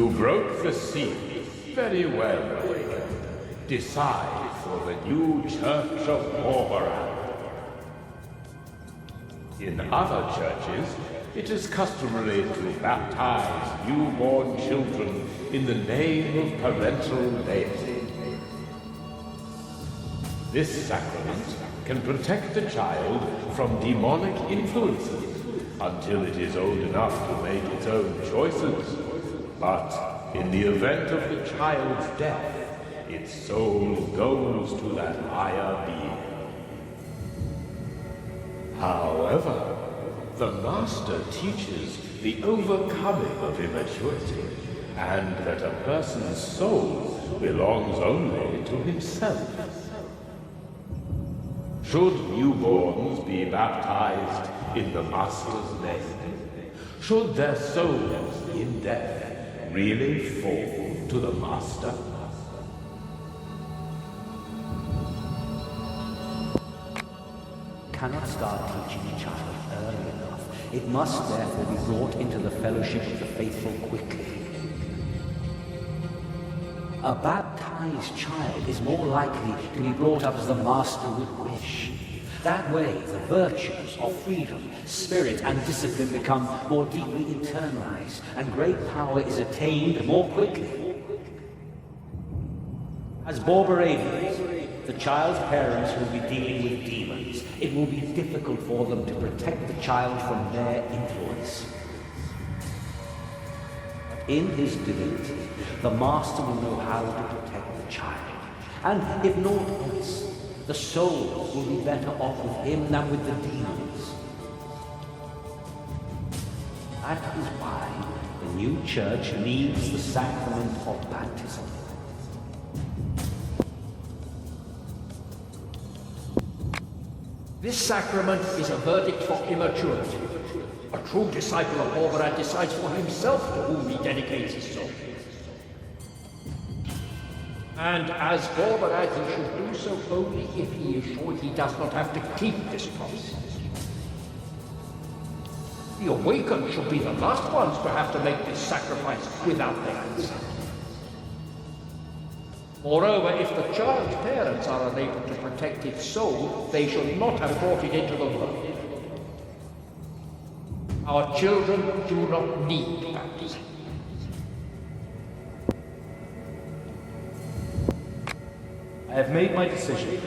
You broke the seal. Very well, Awaken. Decide for the new Church of Borbaran. In other churches, it is customary to baptize newborn children in the name of parental deity. This sacrament can protect the child from demonic influences until it is old enough to make its own choices. But in the event of the child's death, its soul goes to that higher being. However, the Master teaches the overcoming of immaturity, and that a person's soul belongs only to himself. Should newborns be baptized in the Master's name? Should their souls in death really fall to the Master? Cannot start teaching a child early enough. It must therefore be brought into the fellowship of the faithful quickly. A baptized child is more likely to be brought up as the Master would wish. That way, the virtues of freedom, spirit, and discipline become more deeply internalized, and great power is attained more quickly. As Borbaranians, the child's parents will be dealing with demons. It will be difficult for them to protect the child from their influence. In his divinity, the Master will know how to protect the child. And if naught else, the soul will be better off with him than with the demons. That is why the new church needs the sacrament of baptism. This sacrament is a verdict for immaturity. A true disciple of Borbaran decides for himself to whom he dedicates his soul. And as Borbaran, he should do so only if he is sure he does not have to keep this promise. The awakened should be the last ones to have to make this sacrifice without their consent. Moreover, if the child's parents are unable to protect its soul, they should not have brought it into the world. Our children do not need baptism. I have made my decision.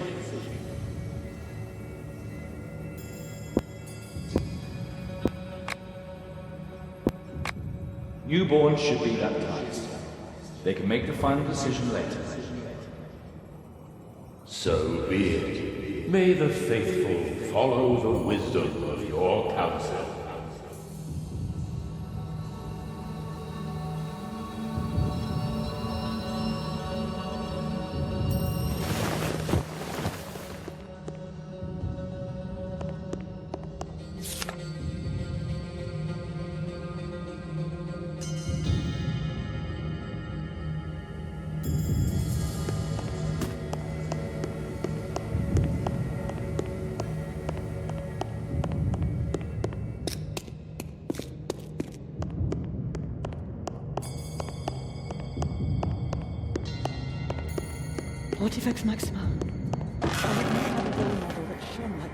Newborns should be baptized. They can make the final decision later. So be it. May the faithful follow the wisdom of your counsel. Artifacts Maxima. I had not had a role model that shone like...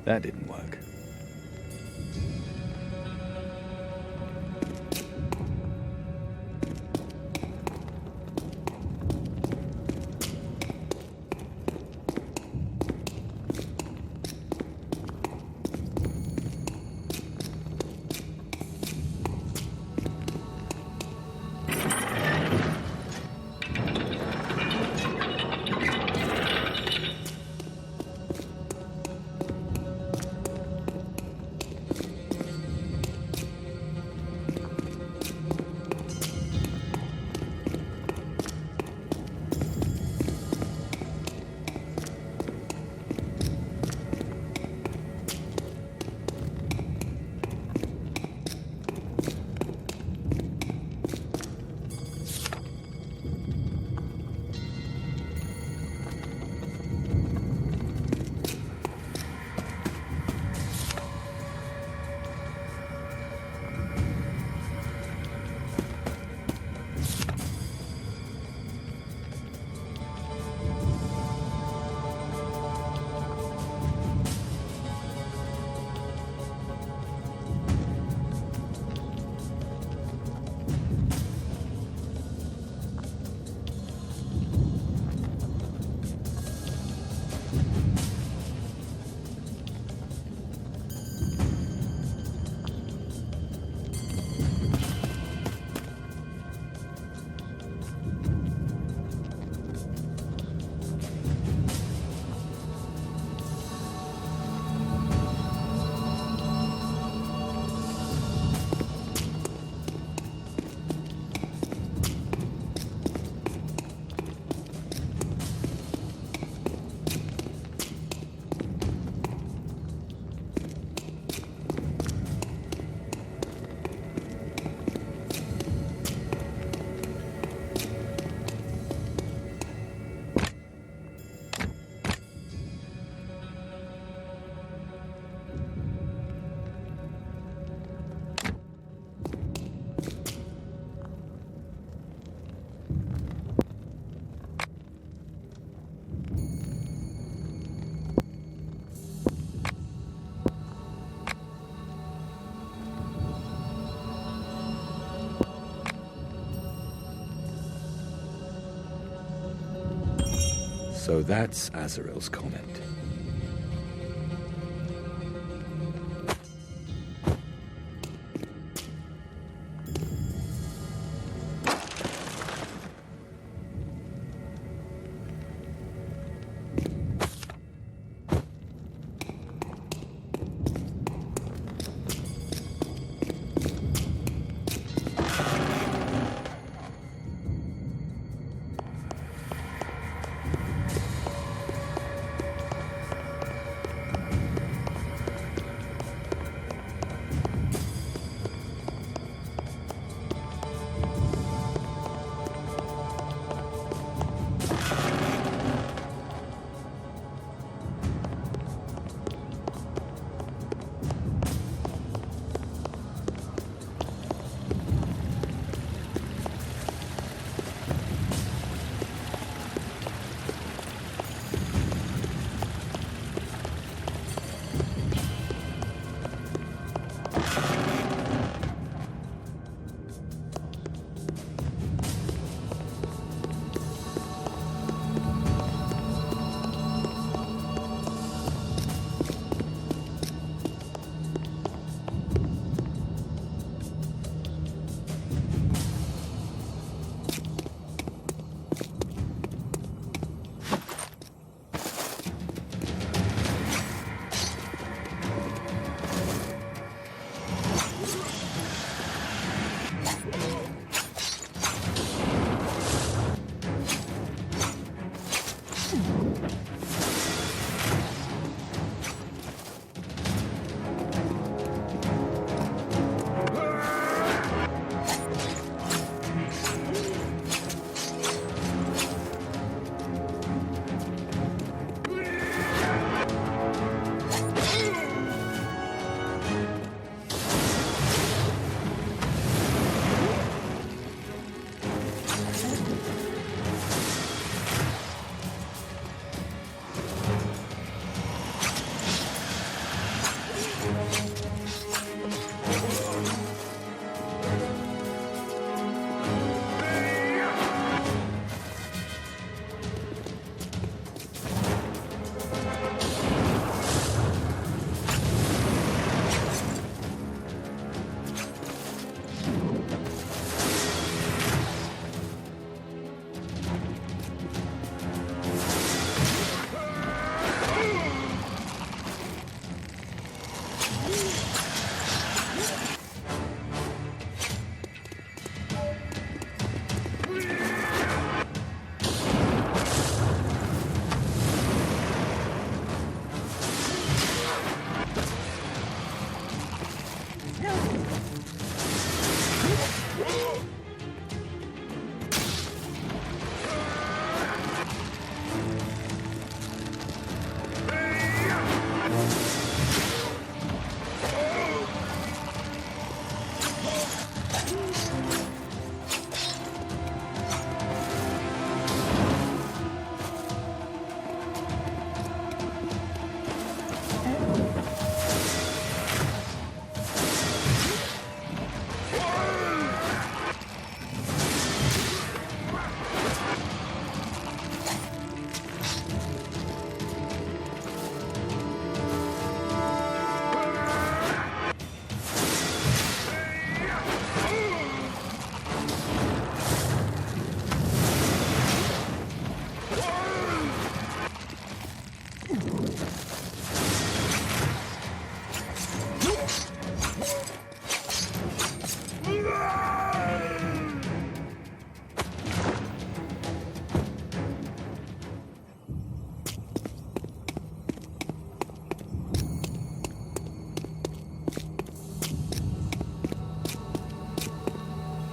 That didn't work. So that's Azaril's comment.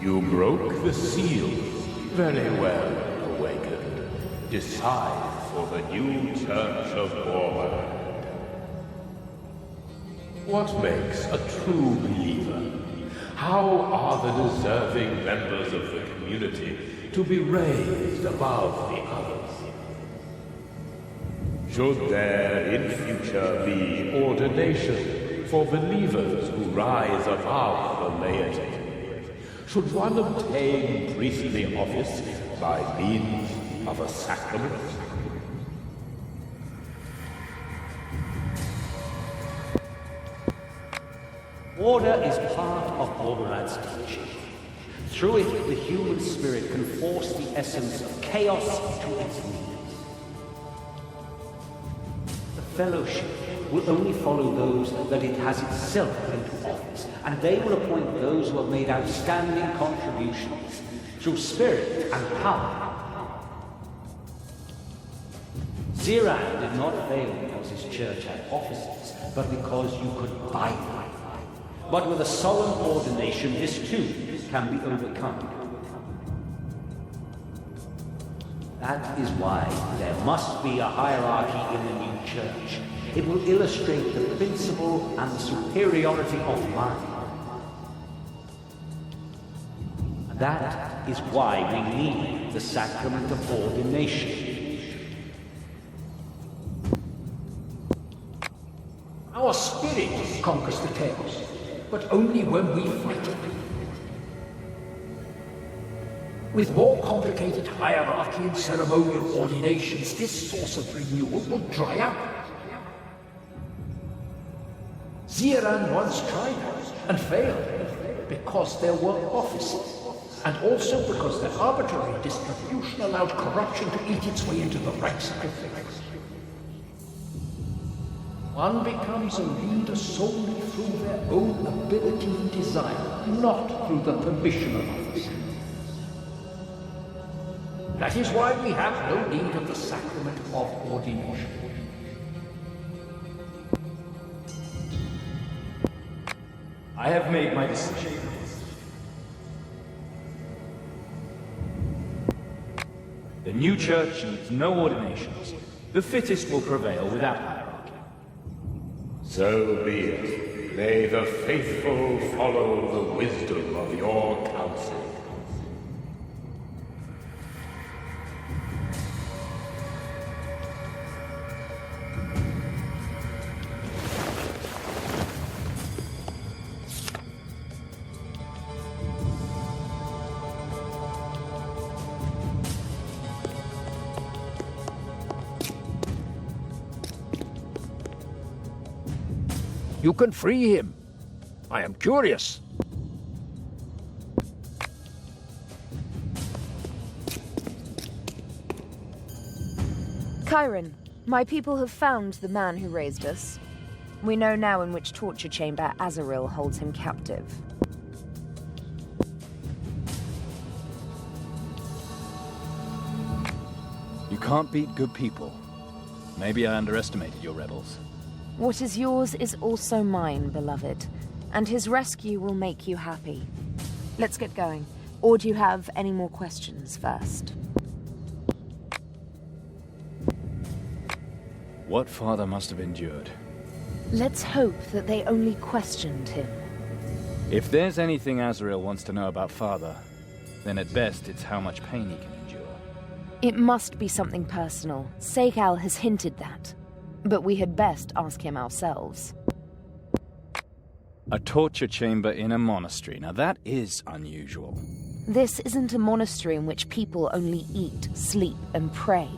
You broke the seal. Very well, Awakened. Decide for the new Church of Ormond. What makes a true believer? How are the deserving members of the community to be raised above the others? Should there in future be ordination for believers who rise above the laity? Should one obtain priestly office by means of a sacrament? Order is part of Borberad's teaching. Through it, the human spirit can force the essence of chaos to its needs. The Fellowship will only follow those that it has itself put into office, and they will appoint those who have made outstanding contributions through spirit and power. Ziran did not fail because his church had offices, but because you could buy them. But with a solemn ordination, this too can be overcome. That is why there must be a hierarchy in the new church. It will illustrate the principle and the superiority of mind. That is why we need the sacrament of ordination. Our spirit conquers the chaos, but only when we fight it. With more complicated hierarchy and ceremonial ordinations, this source of renewal will dry up. Ziran once tried that and failed because there were offices, and also because their arbitrary distribution allowed corruption to eat its way into the ranks of affairs. One becomes a leader solely through their own ability and desire, not through the permission of others. That is why we have no need of the sacrament of ordination. I have made my decision. The new church needs no ordinations. The fittest will prevail without hierarchy. So be it. May the faithful follow the wisdom of your counsel. You can free him. I am curious. Cairon, my people have found the man who raised us. We know now in which torture chamber Azaril holds him captive. You can't beat good people. Maybe I underestimated your rebels. What is yours is also mine, beloved, and his rescue will make you happy. Let's get going. Or do you have any more questions first? What father must have endured? Let's hope that they only questioned him. If there's anything Azaril wants to know about father, then at best it's how much pain he can endure. It must be something personal. Seikal has hinted that. But we had best ask him ourselves. A torture chamber in a monastery. Now that is unusual. This isn't a monastery in which people only eat, sleep, and pray.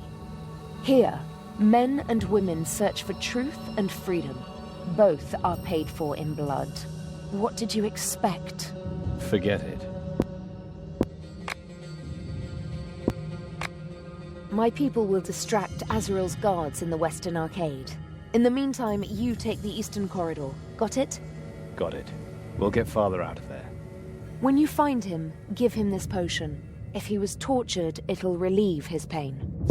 Here, men and women search for truth and freedom. Both are paid for in blood. What did you expect? Forget it. My people will distract Azaril's guards in the Western Arcade. In the meantime, you take the Eastern Corridor. Got it? Got it. We'll get father out of there. When you find him, give him this potion. If he was tortured, it'll relieve his pain.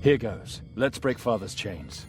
Here goes. Let's break father's chains.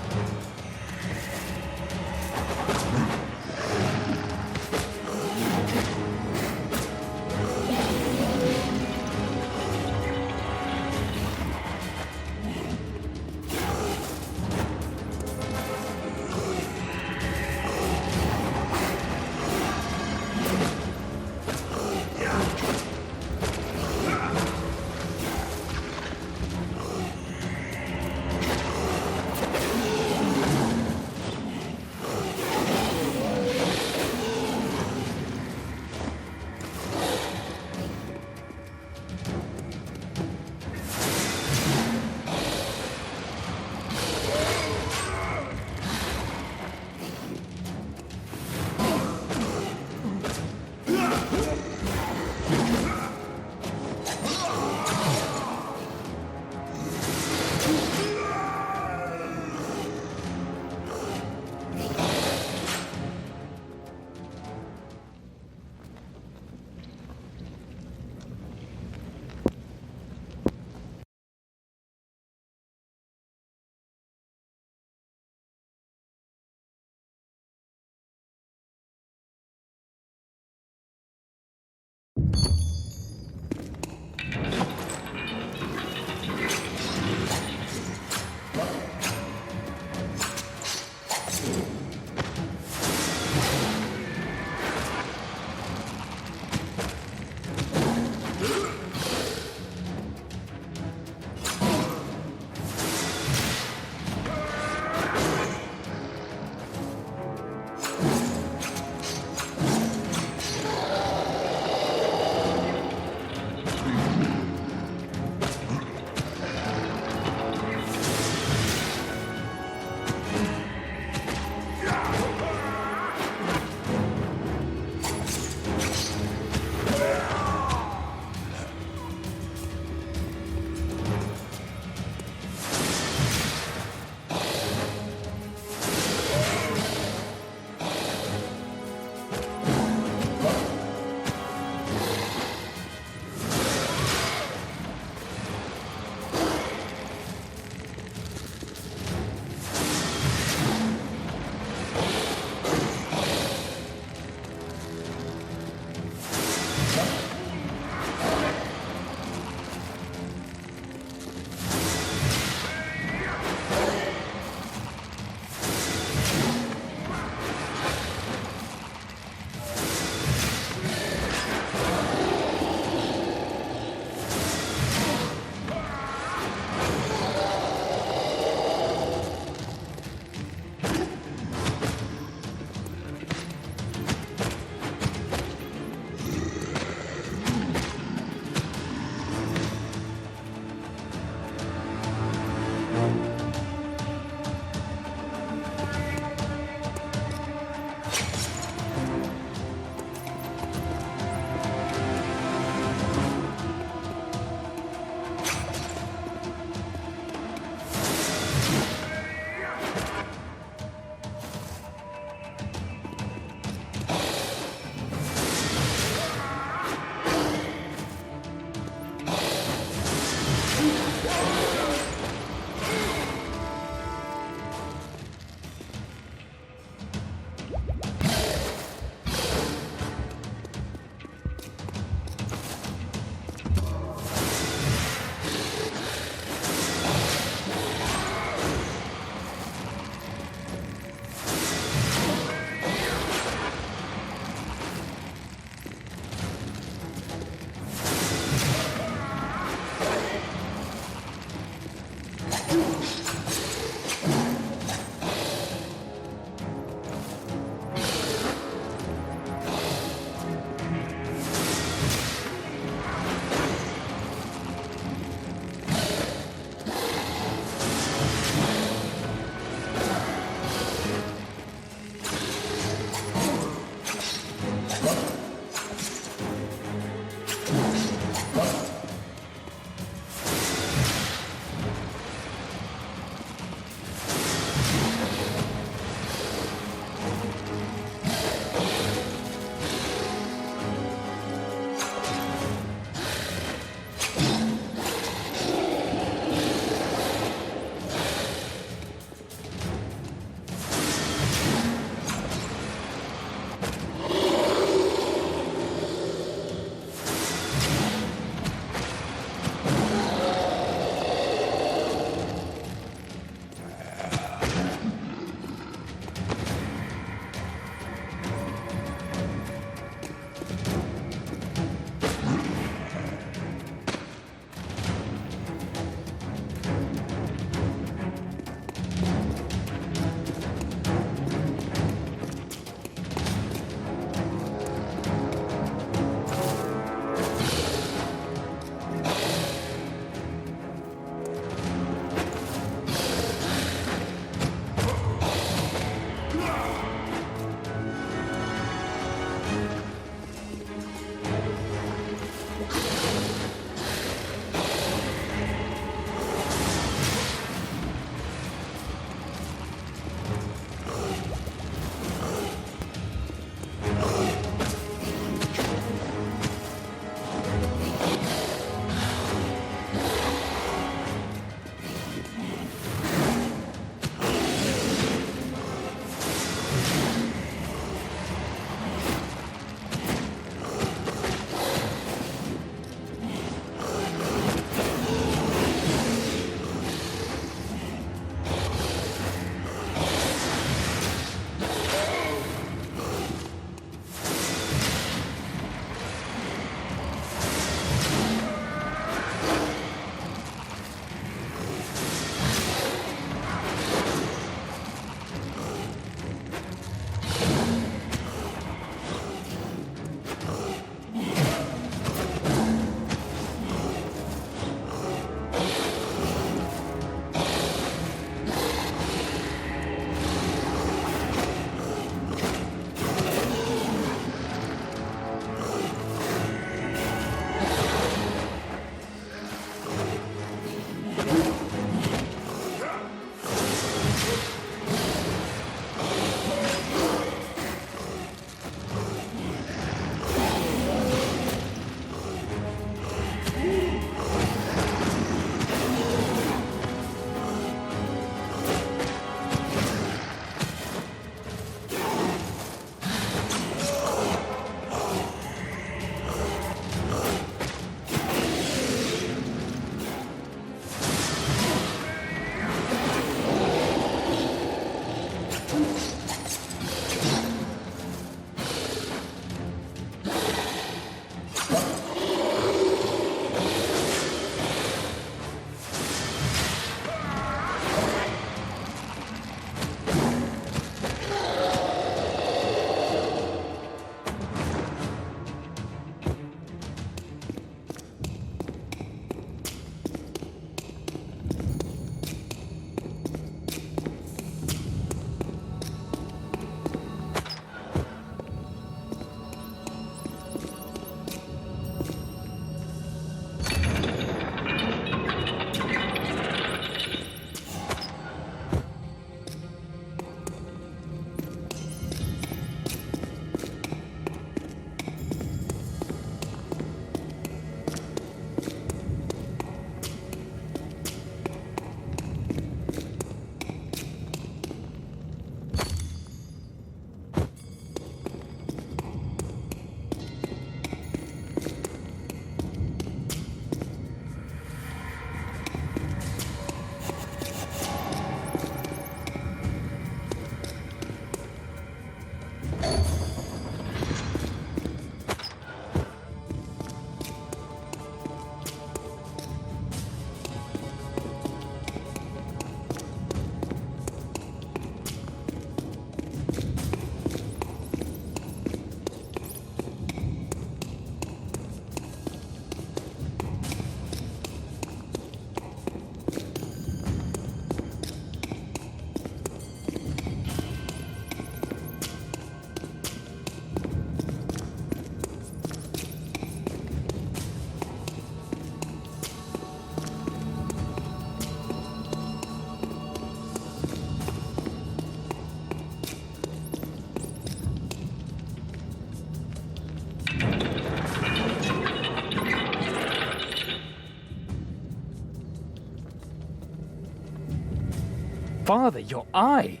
Father, your eye!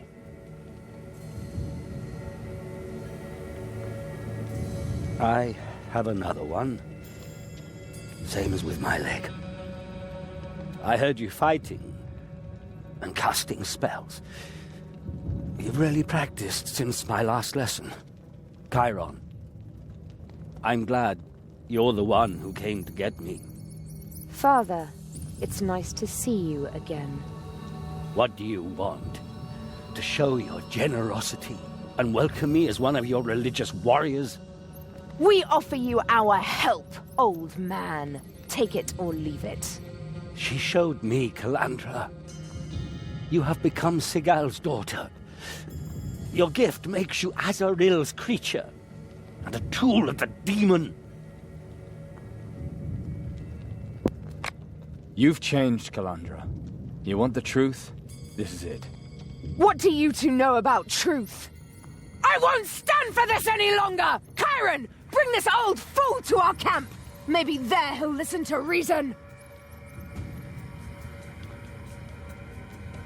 I have another one. Same as with my leg. I heard you fighting and casting spells. You've really practiced since my last lesson. Cairon, I'm glad you're the one who came to get me. Father, it's nice to see you again. What do you want? To show your generosity and welcome me as one of your religious warriors? We offer you our help, old man. Take it or leave it. She showed me, Calandra. You have become Sigal's daughter. Your gift makes you Azaril's creature, and a tool of the demon. You've changed, Calandra. You want the truth? This is it. What do you two know about truth? I won't stand for this any longer! Cairon, bring this old fool to our camp! Maybe there he'll listen to reason.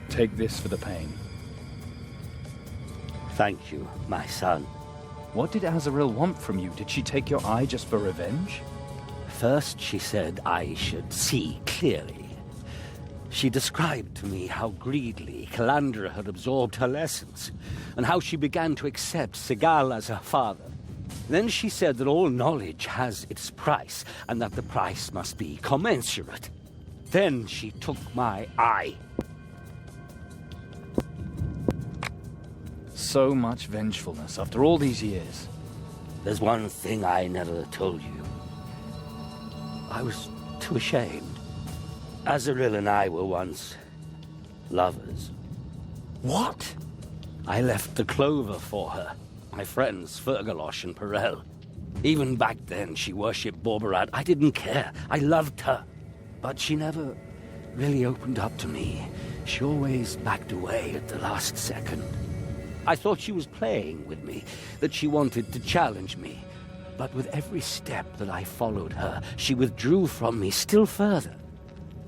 Take this for the pain. Thank you, my son. What did Azaril want from you? Did she take your eye just for revenge? First, she said I should see clearly. She described to me how greedily Calandra had absorbed her lessons, and how she began to accept Segal as her father. Then she said that all knowledge has its price, and that the price must be commensurate. Then she took my eye. So much vengefulness after all these years. There's one thing I never told you. I was too ashamed. Azaril and I were once lovers. What? I left the clover for her, my friends Fergalosh and Perel. Even back then, she worshipped Borberat. I didn't care. I loved her. But she never really opened up to me. She always backed away at the last second. I thought she was playing with me, that she wanted to challenge me. But with every step that I followed her, she withdrew from me still further.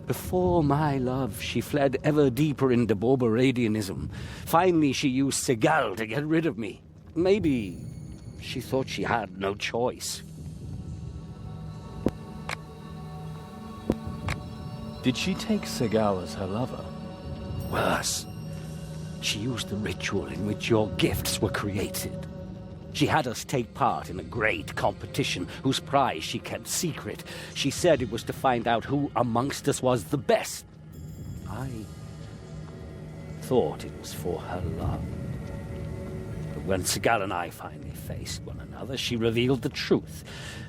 Before my love, she fled ever deeper into Borberadianism. Finally, she used Segal to get rid of me. Maybe she thought she had no choice. Did she take Segal as her lover? Worse. She used the ritual in which your gifts were created. She had us take part in a great competition whose prize she kept secret. She said it was to find out who amongst us was the best. I thought it was for her love. But when Segal and I finally faced one another, she revealed the truth.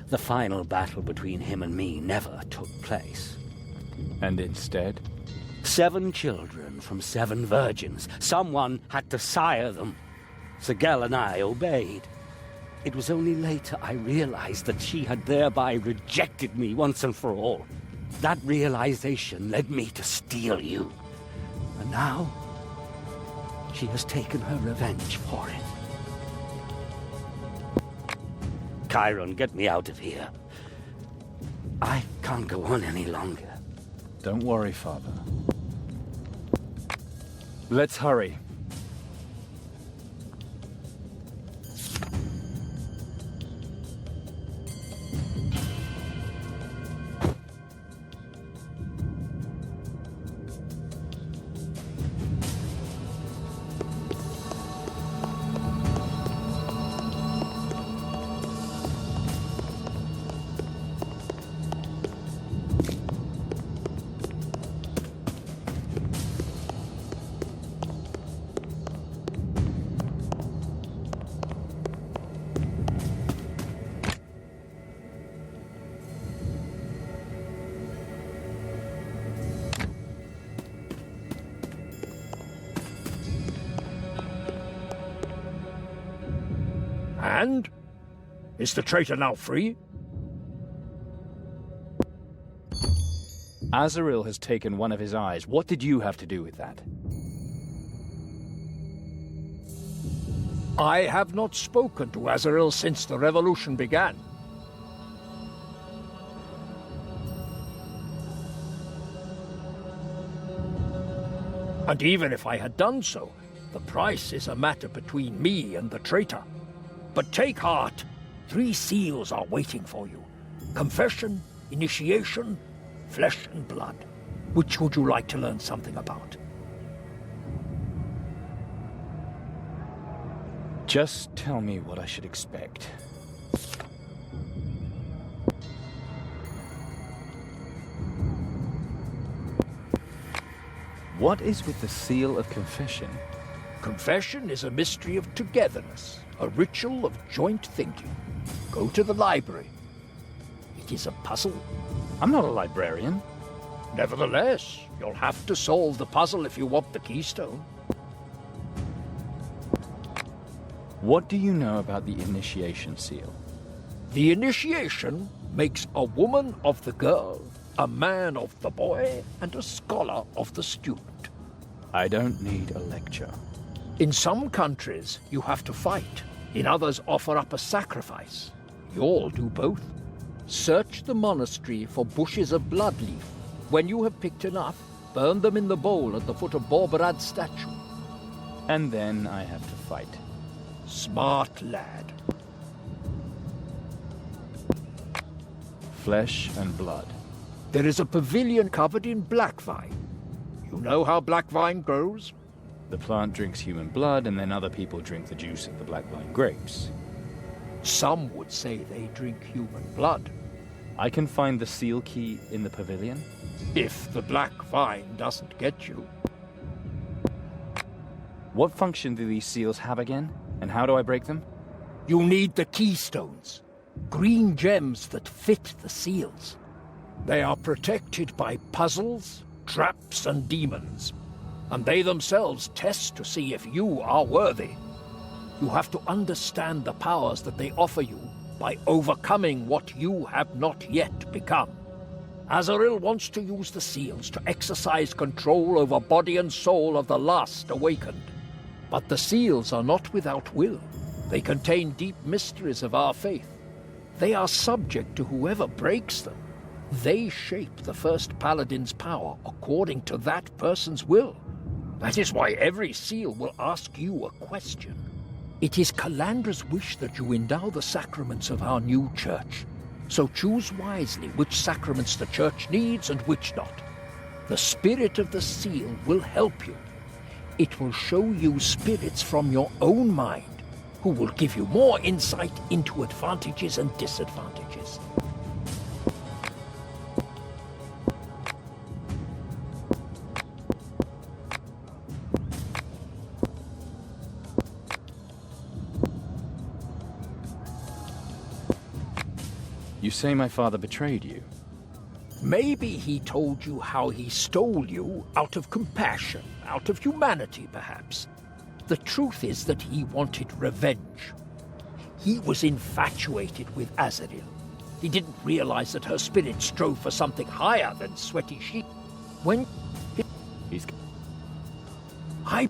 The final battle between him and me never took place. And instead? 7 children from 7 virgins. Someone had to sire them. Segal and I obeyed. It was only later I realized that she had thereby rejected me once and for all. That realization led me to steal you. And now, she has taken her revenge for it. Cairon, get me out of here. I can't go on any longer. Don't worry, Father. Let's hurry. And? Is the traitor now free? Azaril has taken one of his eyes. What did you have to do with that? I have not spoken to Azaril since the revolution began. And even if I had done so, the price is a matter between me and the traitor. But take heart. 3 seals are waiting for you. Confession, initiation, flesh and blood. Which would you like to learn something about? Just tell me what I should expect. What is with the seal of confession? Confession is a mystery of togetherness, a ritual of joint thinking. Go to the library. It is a puzzle. I'm not a librarian. Nevertheless, you'll have to solve the puzzle if you want the keystone. What do you know about the initiation seal? The initiation makes a woman of the girl, a man of the boy, and a scholar of the student. I don't need a lecture. In some countries, you have to fight. In others, offer up a sacrifice. You all do both. Search the monastery for bushes of bloodleaf. When you have picked enough, burn them in the bowl at the foot of Borberad's statue. And then I have to fight. Smart lad. Flesh and blood. There is a pavilion covered in black vine. You know how black vine grows? The plant drinks human blood, and then other people drink the juice of the black vine grapes. Some would say they drink human blood. I can find the seal key in the pavilion? If the black vine doesn't get you. What function do these seals have again? And how do I break them? You need the keystones. Green gems that fit the seals. They are protected by puzzles, traps, and demons. And they themselves test to see if you are worthy. You have to understand the powers that they offer you by overcoming what you have not yet become. Azaril wants to use the seals to exercise control over body and soul of the last awakened. But the seals are not without will. They contain deep mysteries of our faith. They are subject to whoever breaks them. They shape the first paladin's power according to that person's will. That is why every seal will ask you a question. It is Calandra's wish that you endow the sacraments of our new church. So choose wisely which sacraments the church needs and which not. The spirit of the seal will help you. It will show you spirits from your own mind, who will give you more insight into advantages and disadvantages. You say my father betrayed you? Maybe he told you how he stole you out of compassion, out of humanity, perhaps. The truth is that he wanted revenge. He was infatuated with Azaril. He didn't realize that her spirit strove for something higher than sweaty sheep. When He's... I...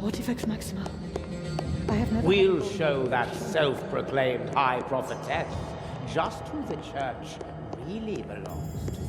Pontifex Maxima. I have never... We'll show that self-proclaimed high prophetess just who the church really belongs to.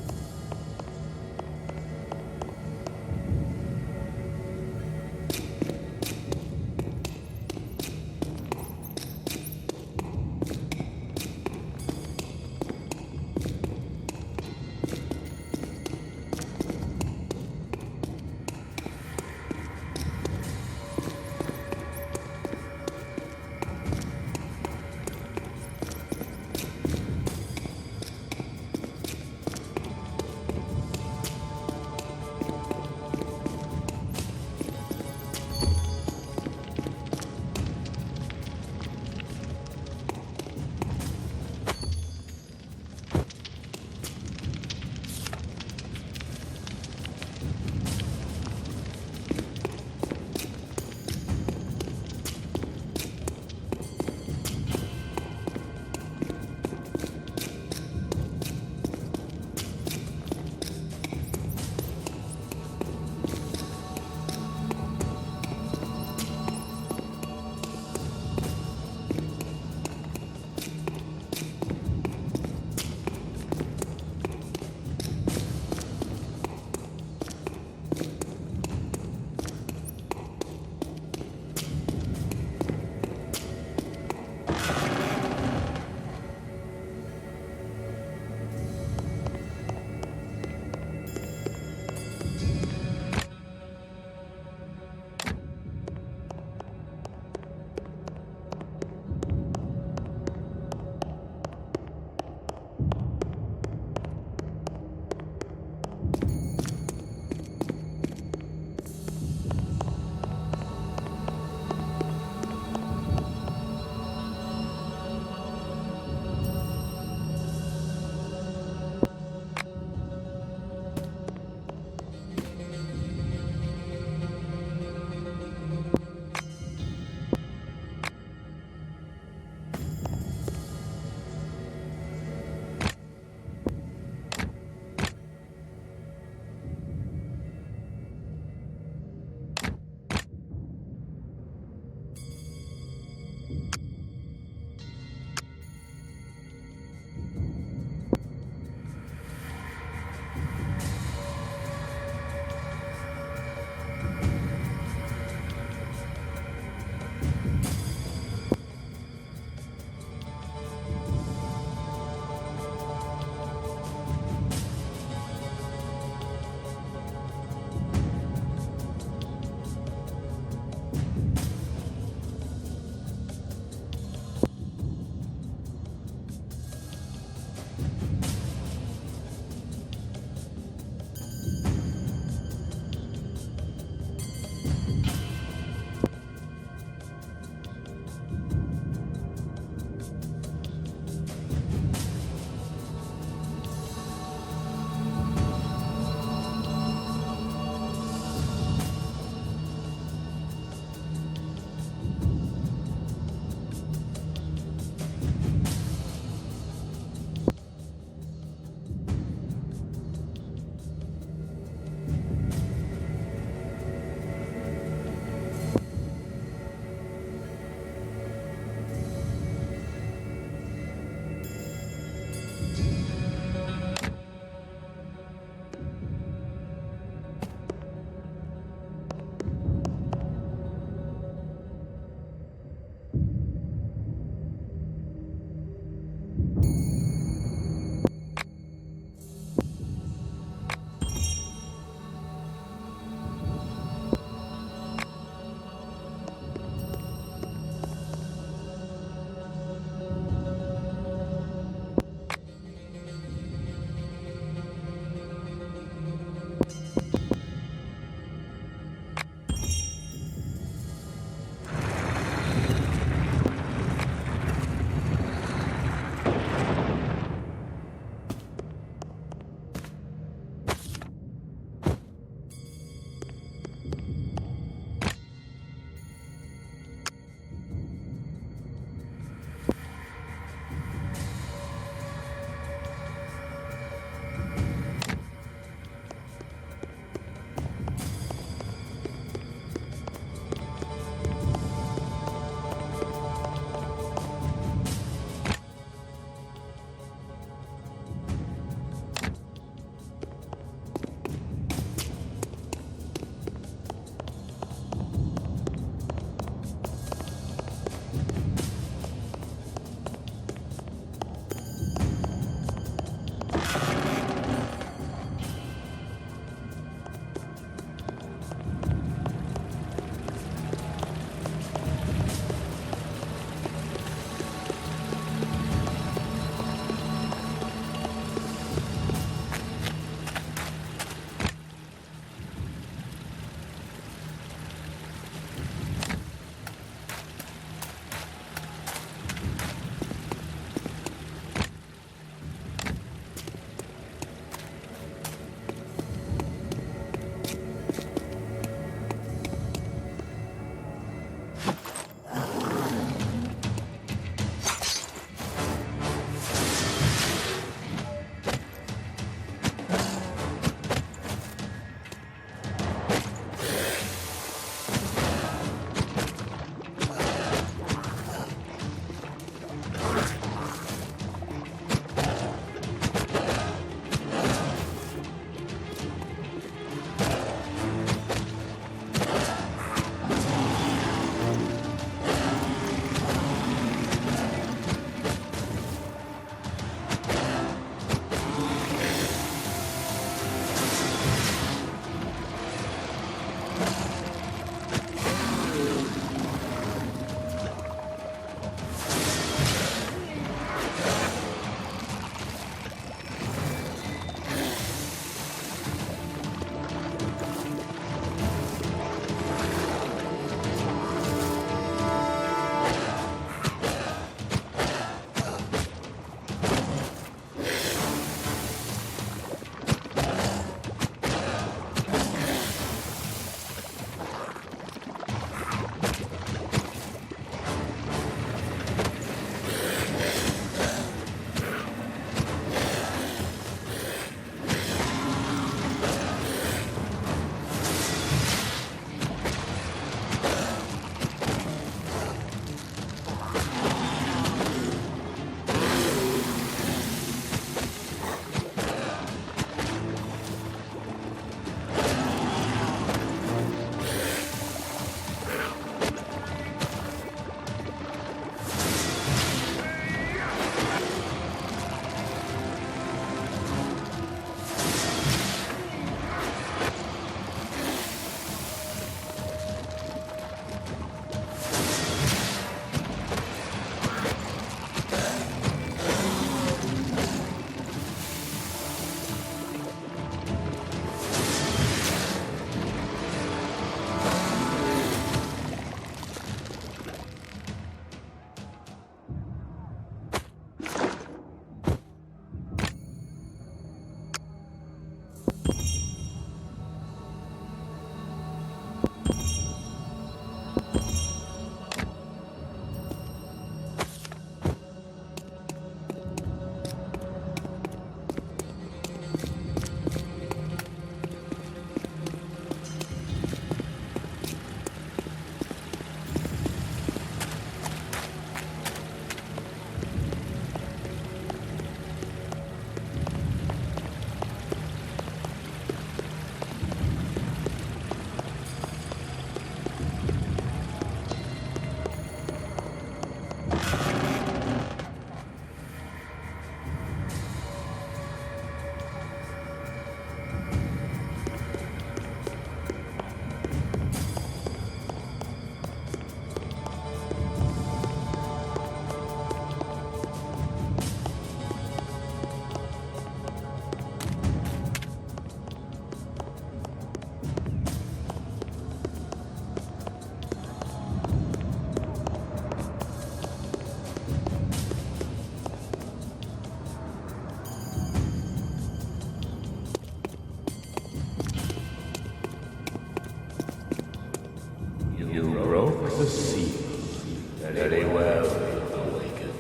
Very well, awakened.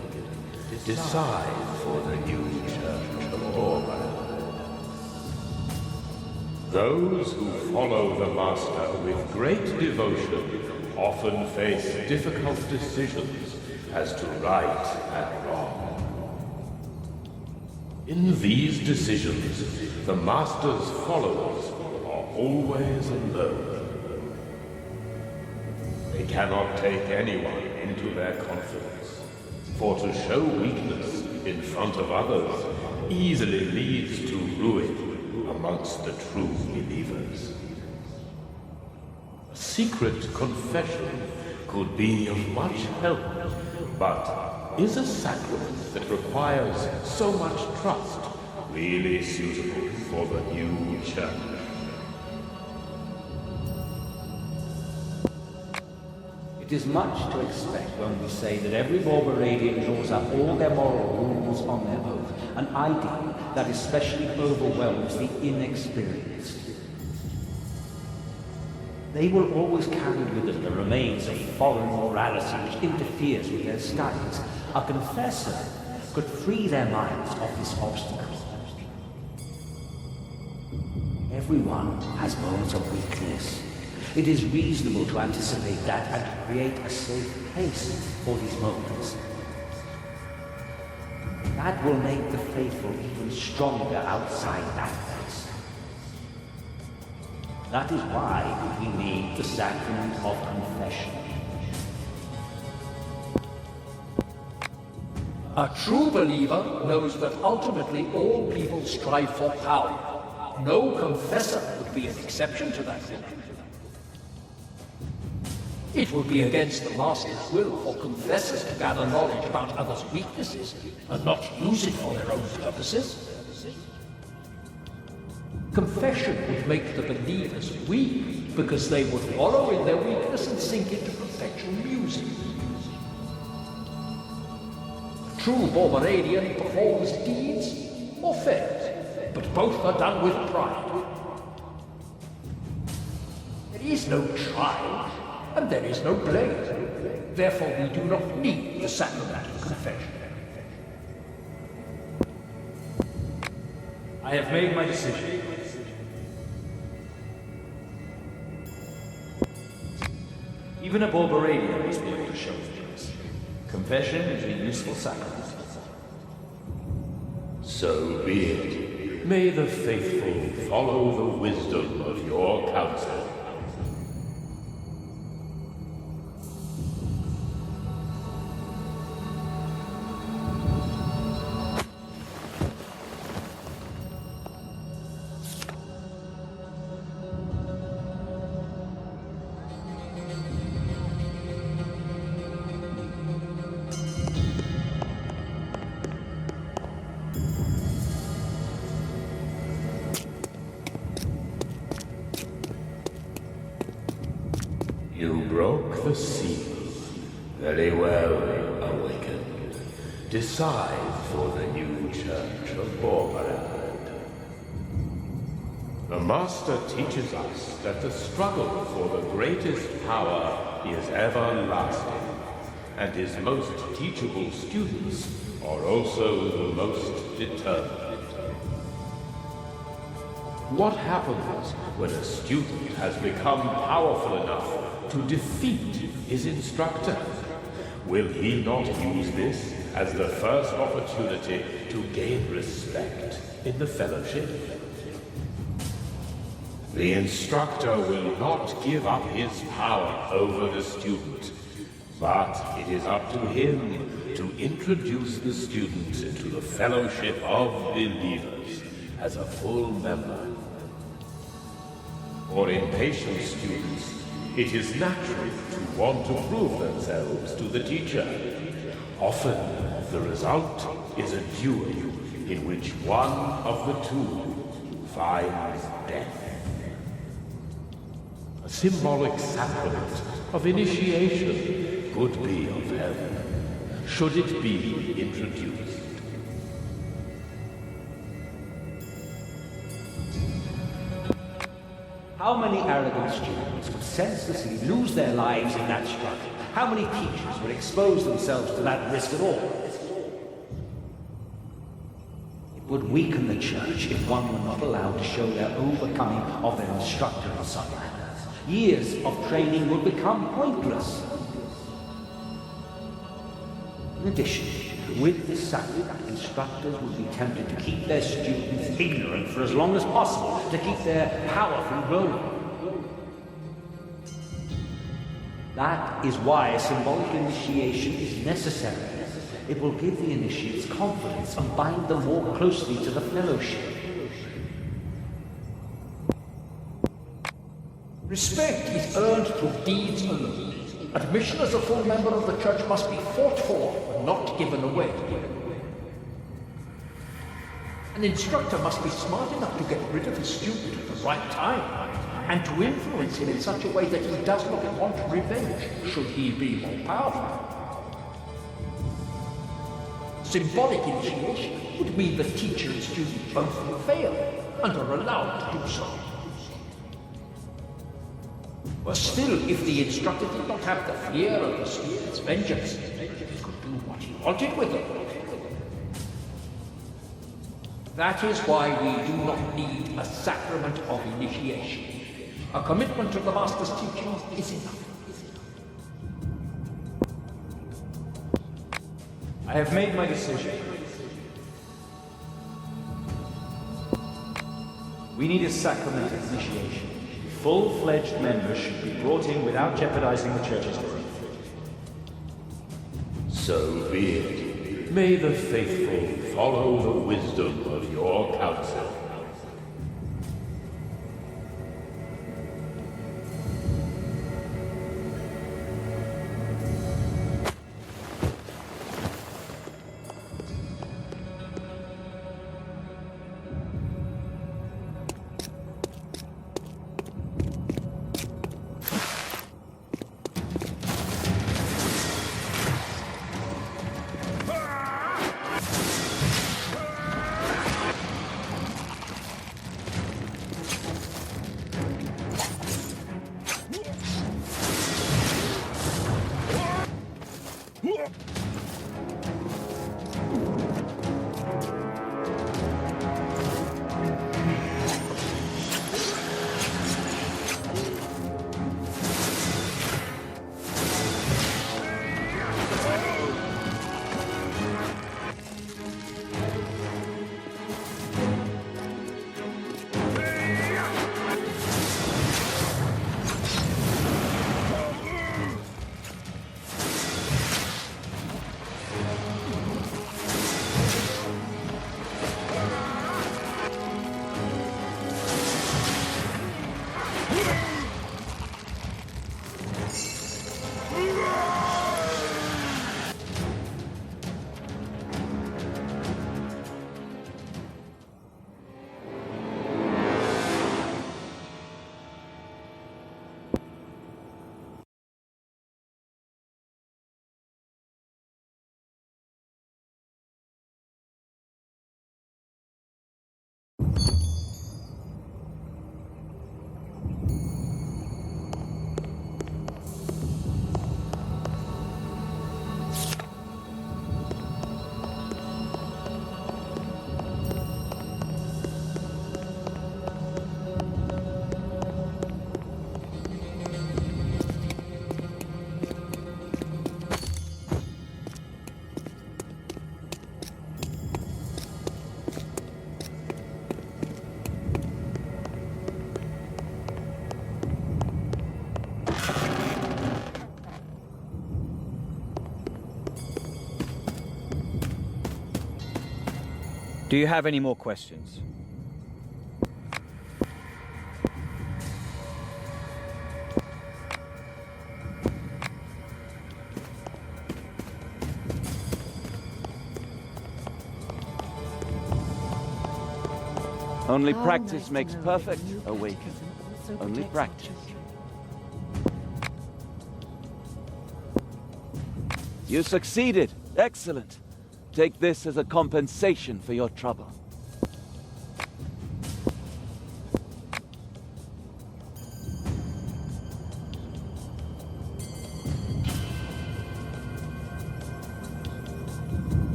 Decide for the new church of Ormond. Those who follow the Master with great devotion often face difficult decisions as to right and wrong. In these decisions, the Master's followers are always alone. They cannot take anyone into their confidence, for to show weakness in front of others easily leads to ruin amongst the true believers. A secret confession could be of much help, but is a sacrament that requires so much trust really suitable for the new church? It is much to expect when we say that every Borberadian draws up all their moral rules on their oath, an ideal that especially overwhelms the inexperienced. They will always carry with them the remains of foreign morality which interferes with their studies. A confessor could free their minds of this obstacle. Everyone has moments of weakness. It is reasonable to anticipate that and to create a safe place for these moments. That will make the faithful even stronger outside that place. That is why we need the sacrament of confession. A true believer knows that ultimately all people strive for power. No confessor would be an exception to that rule. It would be against the Master's will for confessors to gather knowledge about others' weaknesses and not use it for their own purposes. Confession would make the believers weak because they would wallow in their weakness and sink into perpetual musing. A true Borberadian performs deeds or fails, but both are done with pride. There is no trial, and there is no blame. Therefore, we do not need the sacrament of confession. I have made my decision. Even a Borberadian must be able to show things. Confession is a useful sacrament. So be it. May the faithful follow the wisdom of your counsel. You broke the seal. Very well, awakened. Decide for the new church of Borberad. The Master teaches us that the struggle for the greatest power is everlasting, and his most teachable students are also the most determined. What happens when a student has become powerful enough to defeat his instructor? Will he not use this as the first opportunity to gain respect in the fellowship? The instructor will not give up his power over the student, but it is up to him to introduce the student into the fellowship of believers as a full member. For impatient students, it is natural to want to prove themselves to the teacher. Often, the result is a duel in which one of the two finds death. A symbolic sacrament of initiation could be of help, should it be introduced. How many arrogant students would senselessly lose their lives in that struggle How many teachers would expose themselves to that risk at all? It would weaken the church if one were not allowed to show their overcoming of their instructor in some matters. Years of training would become pointless. In addition, with this sacrament, instructors would be tempted to keep their students ignorant for as long as possible, to keep their power from growing. That is why a symbolic initiation is necessary. It will give the initiates confidence and bind them more closely to the fellowship. Respect is earned through deeds alone. Admission as a full member of the church must be fought for, not given away. An instructor must be smart enough to get rid of his student at the right time, and to influence him in such a way that he does not want revenge, should he be more powerful. Symbolic initiation would mean the teacher and student both will fail, and are allowed to do so. But still, if the instructor did not have the fear of the student's vengeance, he could do what he wanted with them. That is why we do not need a sacrament of initiation. A commitment to the Master's teaching is enough. I have made my decision. We need a sacrament of initiation. Full-fledged members should be brought in without jeopardizing the church's growth. So be it. May the faithful follow the wisdom of your counsel. Do you have any more questions? Only practice makes perfect. Awaken. Only practice. You succeeded. Excellent. Take this as a compensation for your trouble.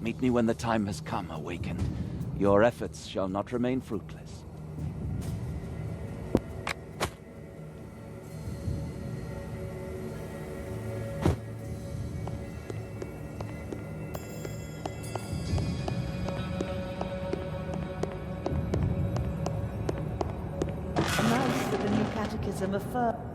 Meet me when the time has come, Awakened. Your efforts shall not remain fruitless. Nice that the new Catechism affirms.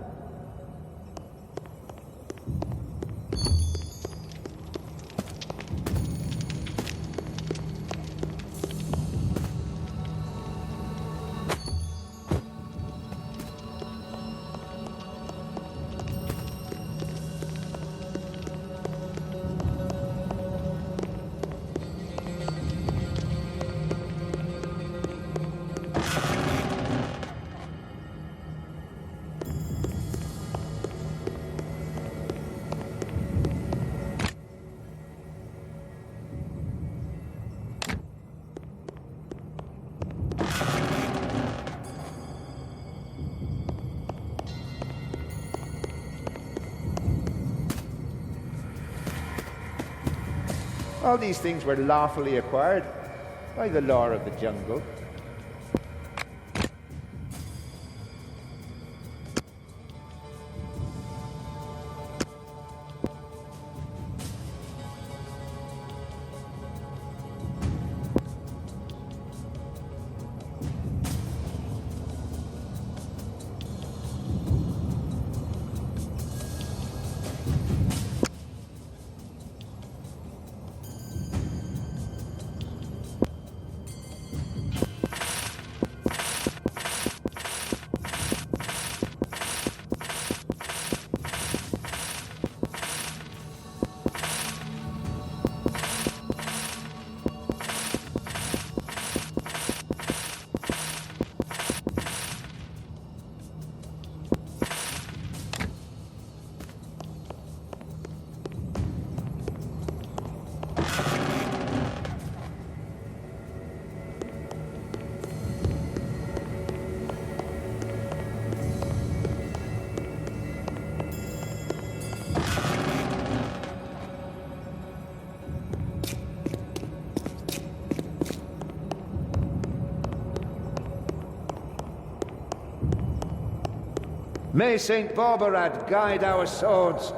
All these things were lawfully acquired by the law of the jungle. May Saint Barbarad guide our swords.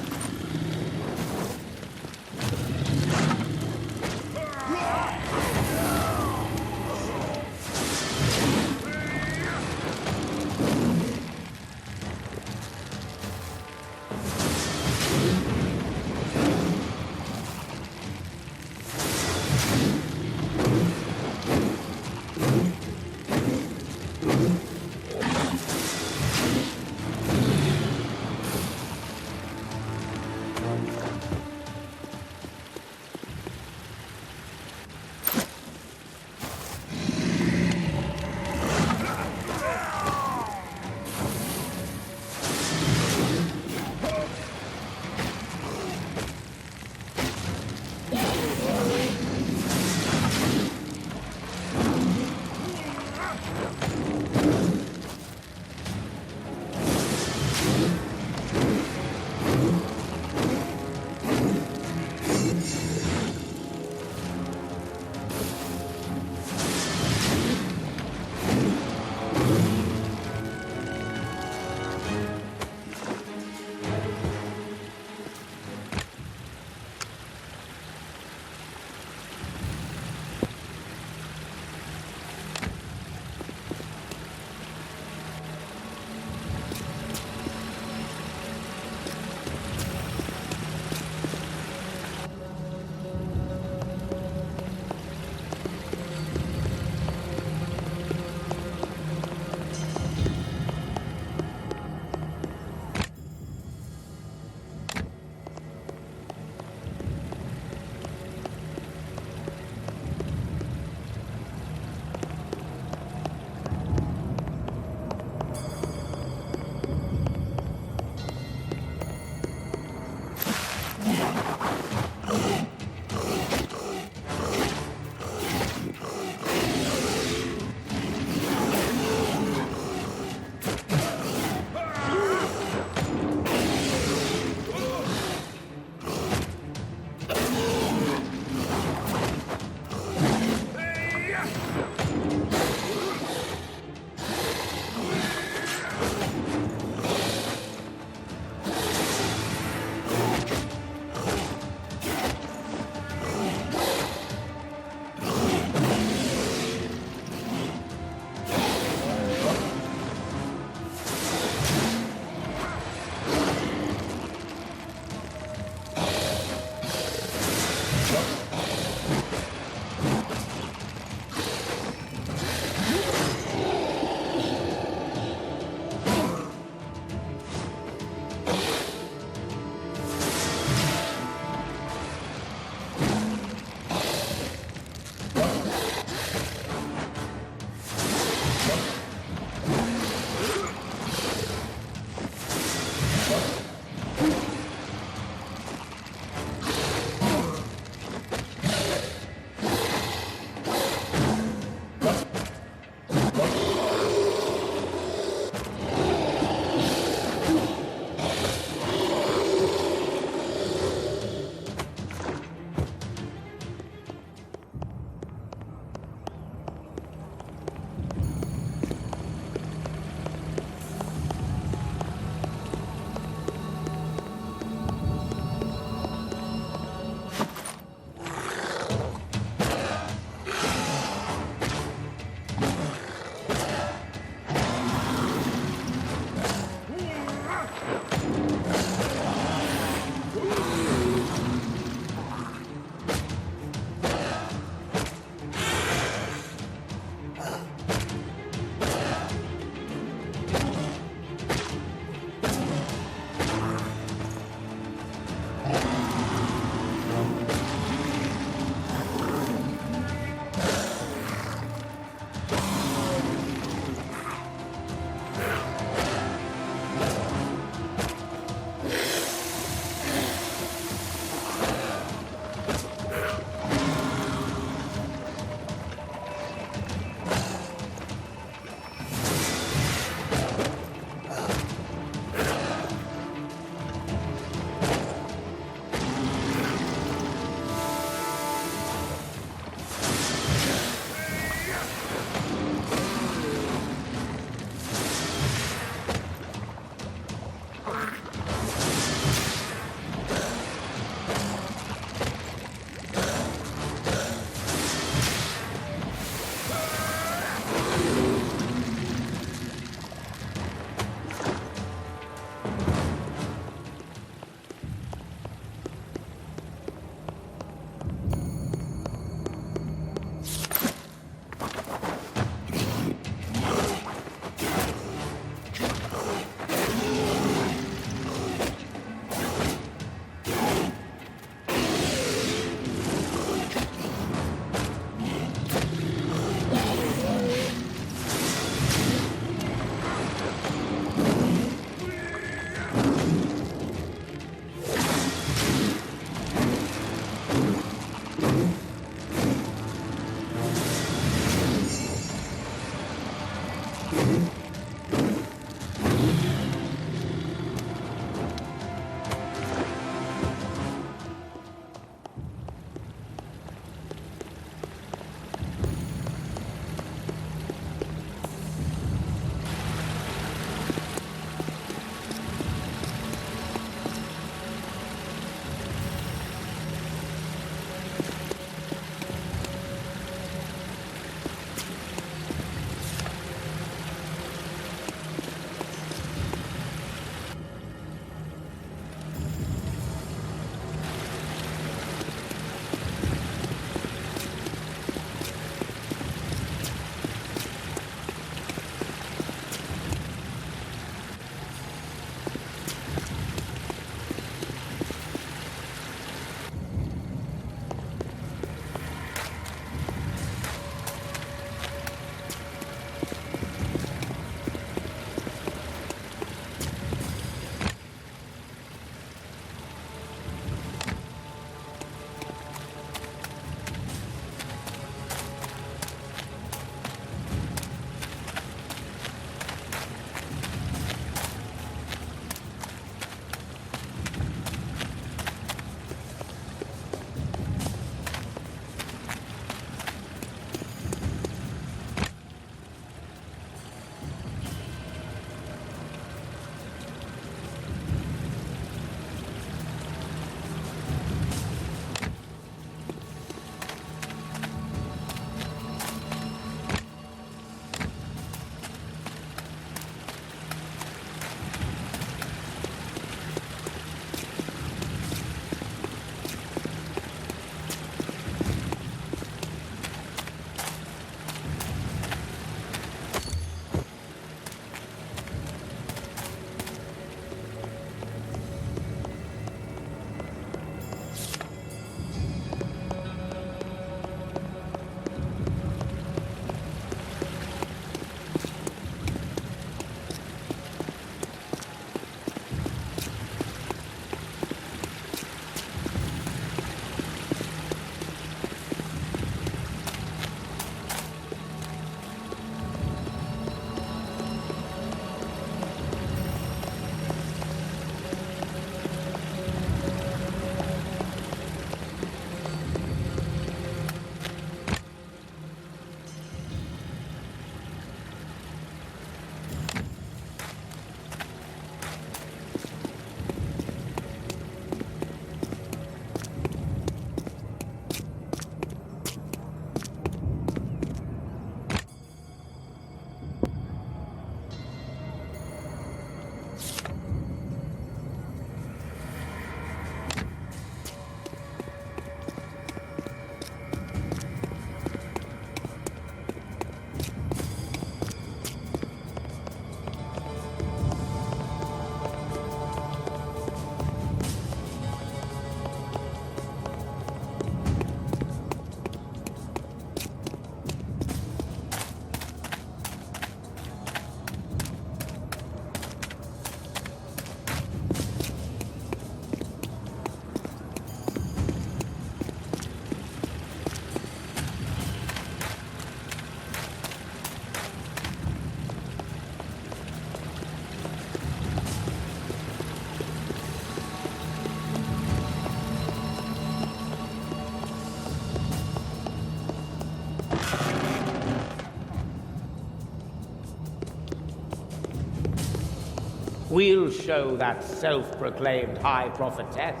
We'll show that self-proclaimed high prophetess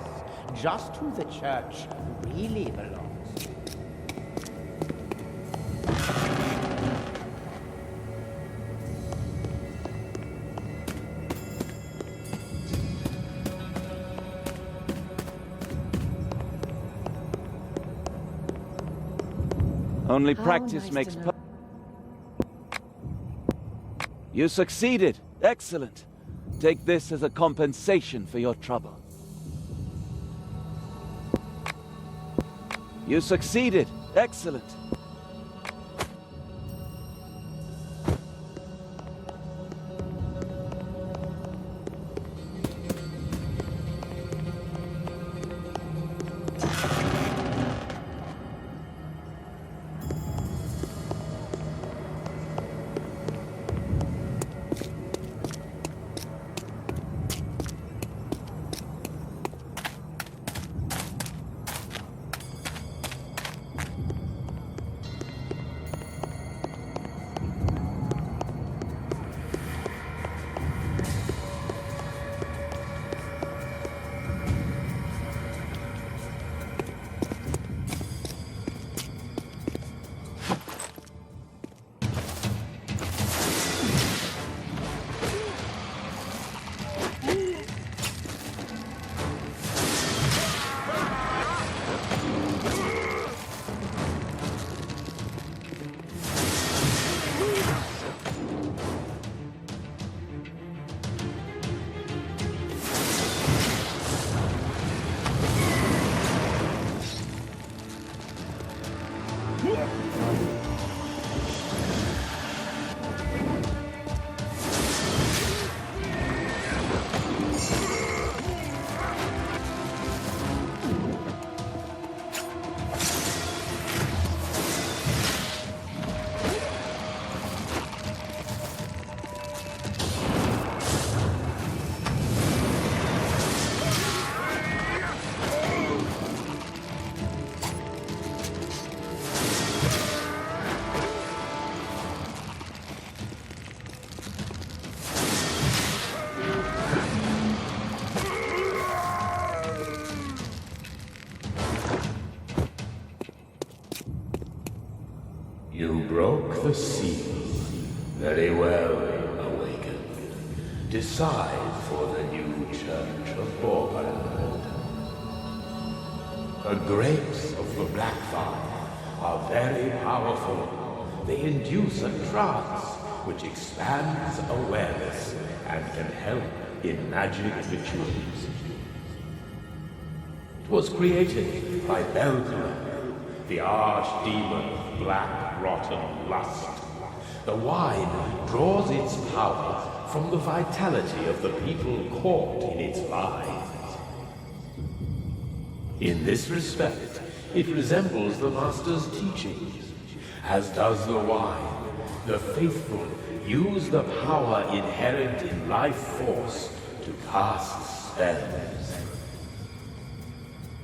just who the church really belongs. Only How practice nice makes to know. You succeeded. Excellent. Take this as a compensation for your trouble. You succeeded. Excellent. You broke the seal. Very well, Awakened. Decide for the new church of Borbarad. The grapes of the Black Vine are very powerful. They induce a trance which expands awareness and can help in magic rituals. It was created by Belgara, the archdemon of black, rotten lust. The wine draws its power from the vitality of the people caught in its vines. In this respect, it resembles the Master's teachings, as does the wine. The faithful use the power inherent in life force to cast spells.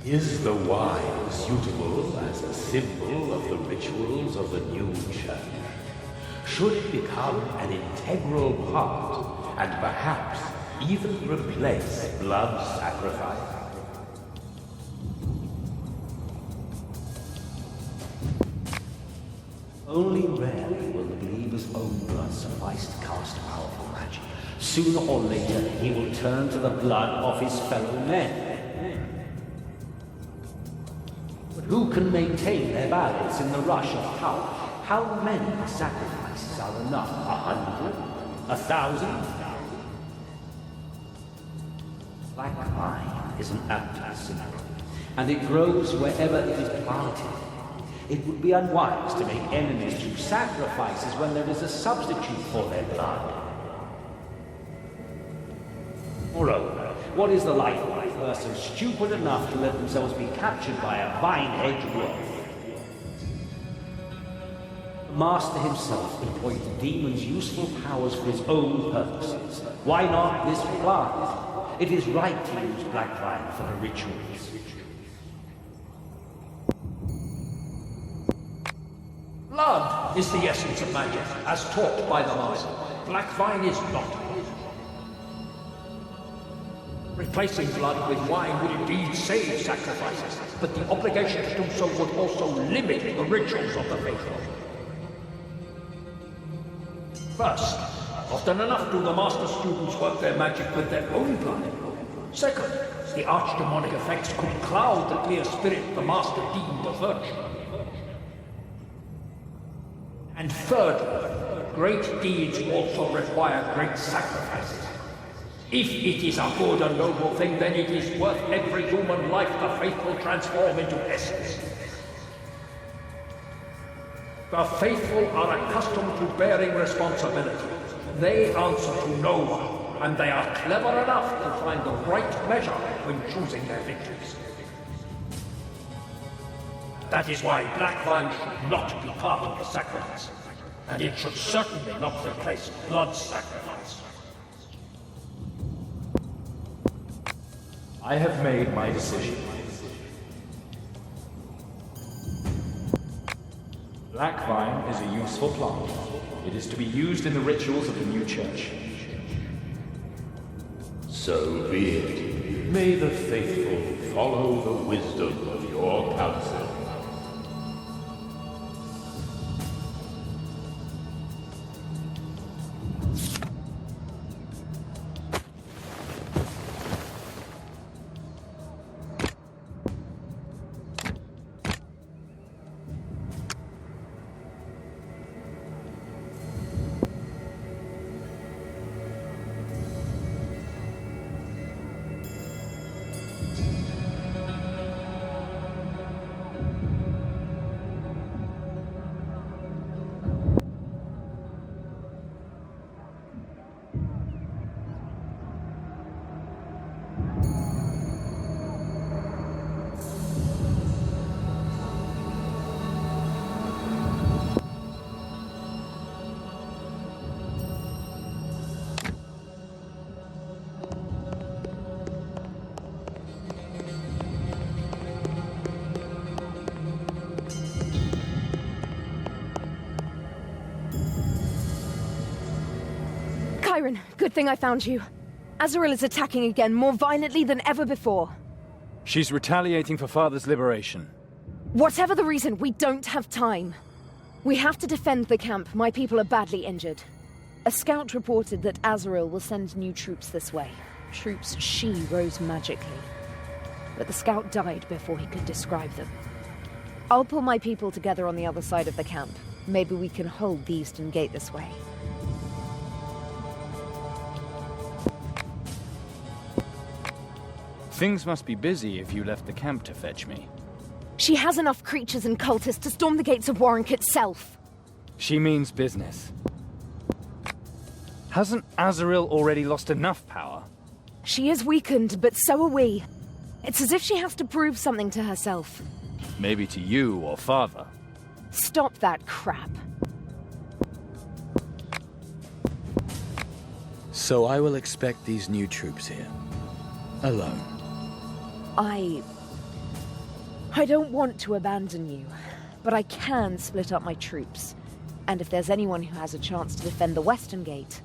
Is the wine suitable as a symbol of the rituals of the new church? Should it become an integral part, and perhaps even replace blood sacrifice? Only rarely will the believer's own blood suffice to cast powerful magic. Sooner or later, he will turn to the blood of his fellow men. But who can maintain their balance in the rush of power? How many sacrifices are enough? 100? 1,000? Black vine is an apt symbol, and it grows wherever it is planted. It would be unwise to make enemies through sacrifices when there is a substitute for their blood. Moreover, what is the life of a person stupid enough to let themselves be captured by a vine-hedge wolf? The Master himself employed the demon's useful powers for his own purposes. Why not this plant? It is right to use black vine for the rituals. Blood is the essence of magic, as taught by the Master. Black vine is not. Replacing blood with wine would indeed save sacrifices, but the obligation to do so would also limit the rituals of the faithful. First, often enough do the master students work their magic with their own blood. Second, the archdemonic effects could cloud the clear spirit the master deemed a virtue. And thirdly, great deeds also require great sacrifices. If it is a good and noble thing, then it is worth every human life the faithful transform into essence. The faithful are accustomed to bearing responsibility. They answer to no one, and they are clever enough to find the right measure when choosing their victims. That is why Blackvine should not be part of the sacrifice, and it should certainly not replace blood sacrifice. I have made my decision. Blackvine is a useful plant. It is to be used in the rituals of the new church. So be it. May the faithful follow the wisdom of your counsel. Cairon, good thing I found you. Azaril is attacking again, more violently than ever before. She's retaliating for Father's liberation. Whatever the reason, we don't have time. We have to defend the camp. My people are badly injured. A scout reported that Azaril will send new troops this way. Troops she rose magically. But the scout died before he could describe them. I'll pull my people together on the other side of the camp. Maybe we can hold the eastern gate this way. Things must be busy if you left the camp to fetch me. She has enough creatures and cultists to storm the gates of Warwick itself. She means business. Hasn't Azaril already lost enough power? She is weakened, but so are we. It's as if she has to prove something to herself. Maybe to you or Father. Stop that crap. So I will expect these new troops here. Alone. I don't want to abandon you, but I can split up my troops. And if there's anyone who has a chance to defend the Western Gate,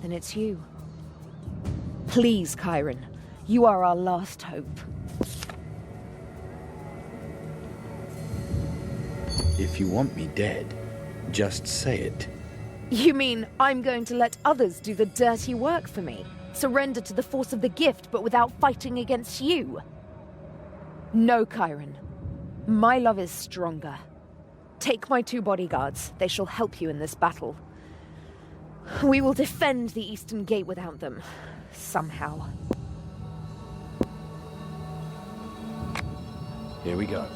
then it's you. Please, Cairon. You are our last hope. If you want me dead, just say it. You mean I'm going to let others do the dirty work for me? Surrender to the force of the gift, but without fighting against you? No, Cairon. My love is stronger. Take my 2 bodyguards. They shall help you in this battle. We will defend the Eastern Gate without them. Somehow. Here we go.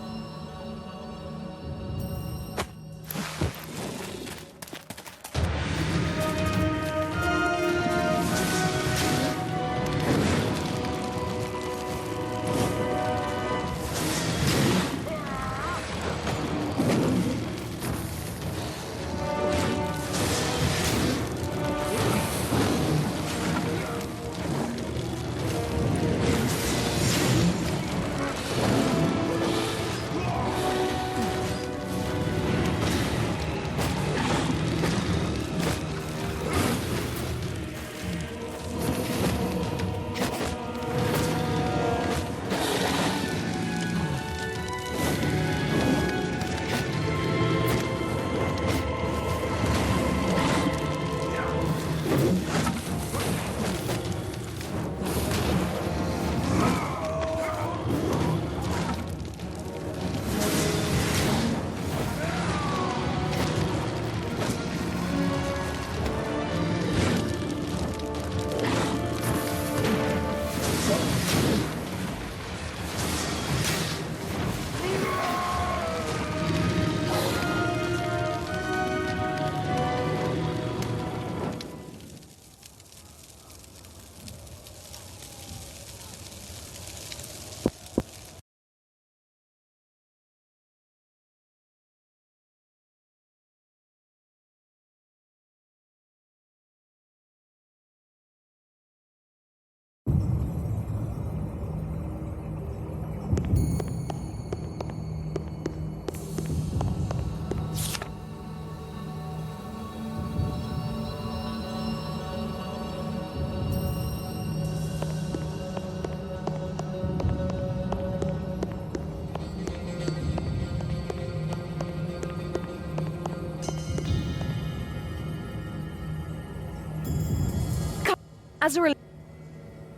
Azaril...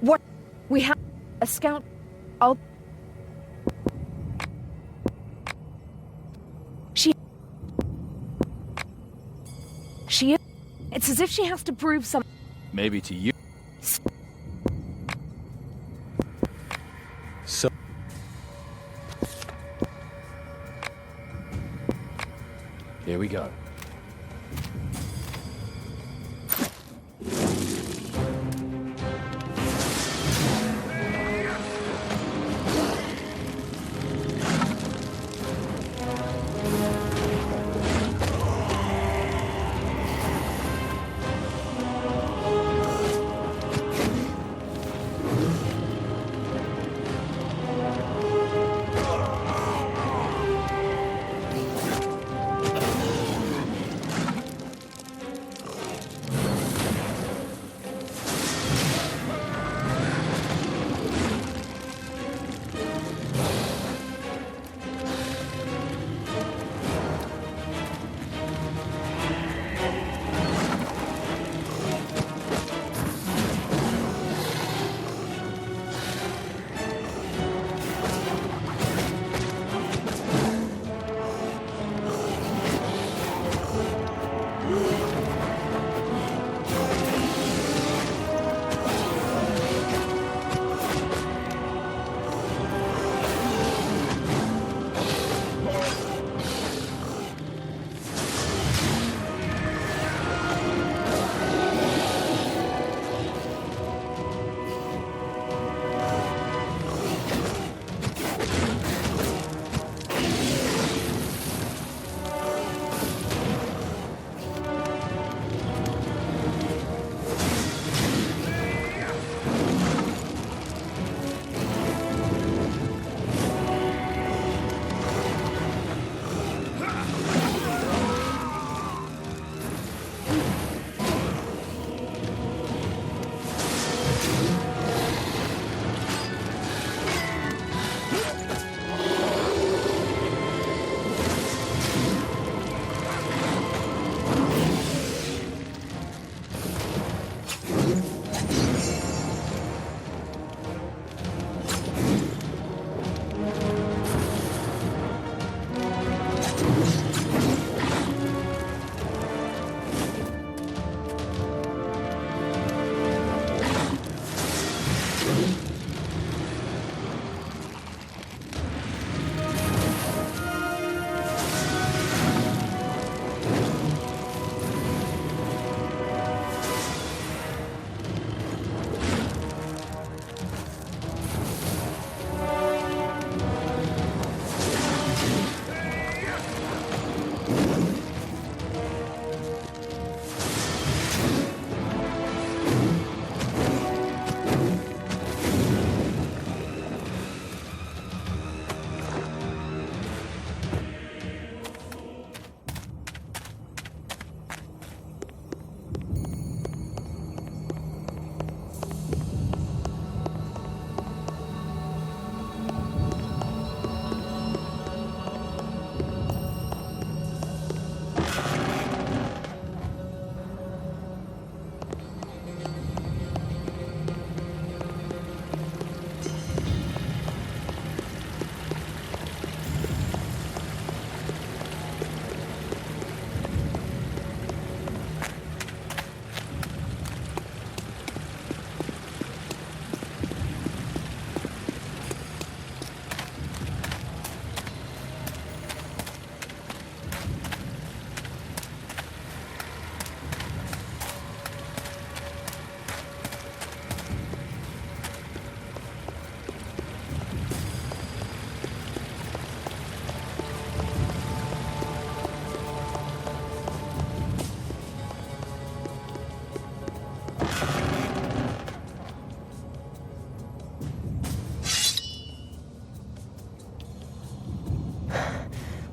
What? We have a scout... I'll... She... It's as if she has to prove something. Maybe to you. So... Here we go.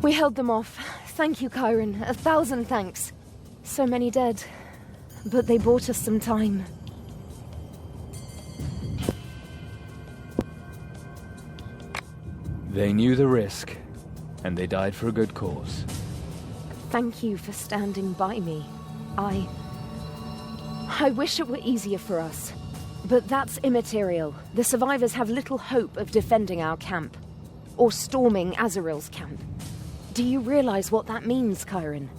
We held them off. Thank you, Cairon. 1,000 thanks. So many dead. But they bought us some time. They knew the risk, and they died for a good cause. Thank you for standing by me. I wish it were easier for us. But that's immaterial. The survivors have little hope of defending our camp. Or storming Azaril's camp. Do you realize what that means, Cairon?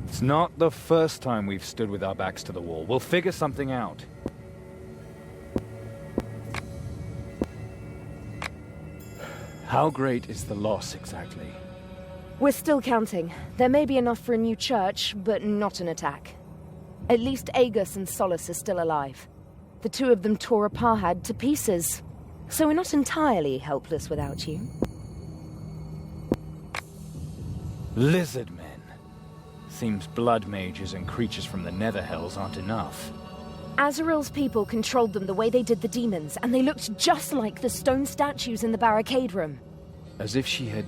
It's not the first time we've stood with our backs to the wall. We'll figure something out. How great is the loss, exactly? We're still counting. There may be enough for a new church, but not an attack. At least Aegis and Solace are still alive. The two of them tore Apahad to pieces. So we're not entirely helpless without you. Lizard men. Seems blood mages and creatures from the Netherhells aren't enough. Azaril's people controlled them the way they did the demons, and they looked just like the stone statues in the barricade room. As if she had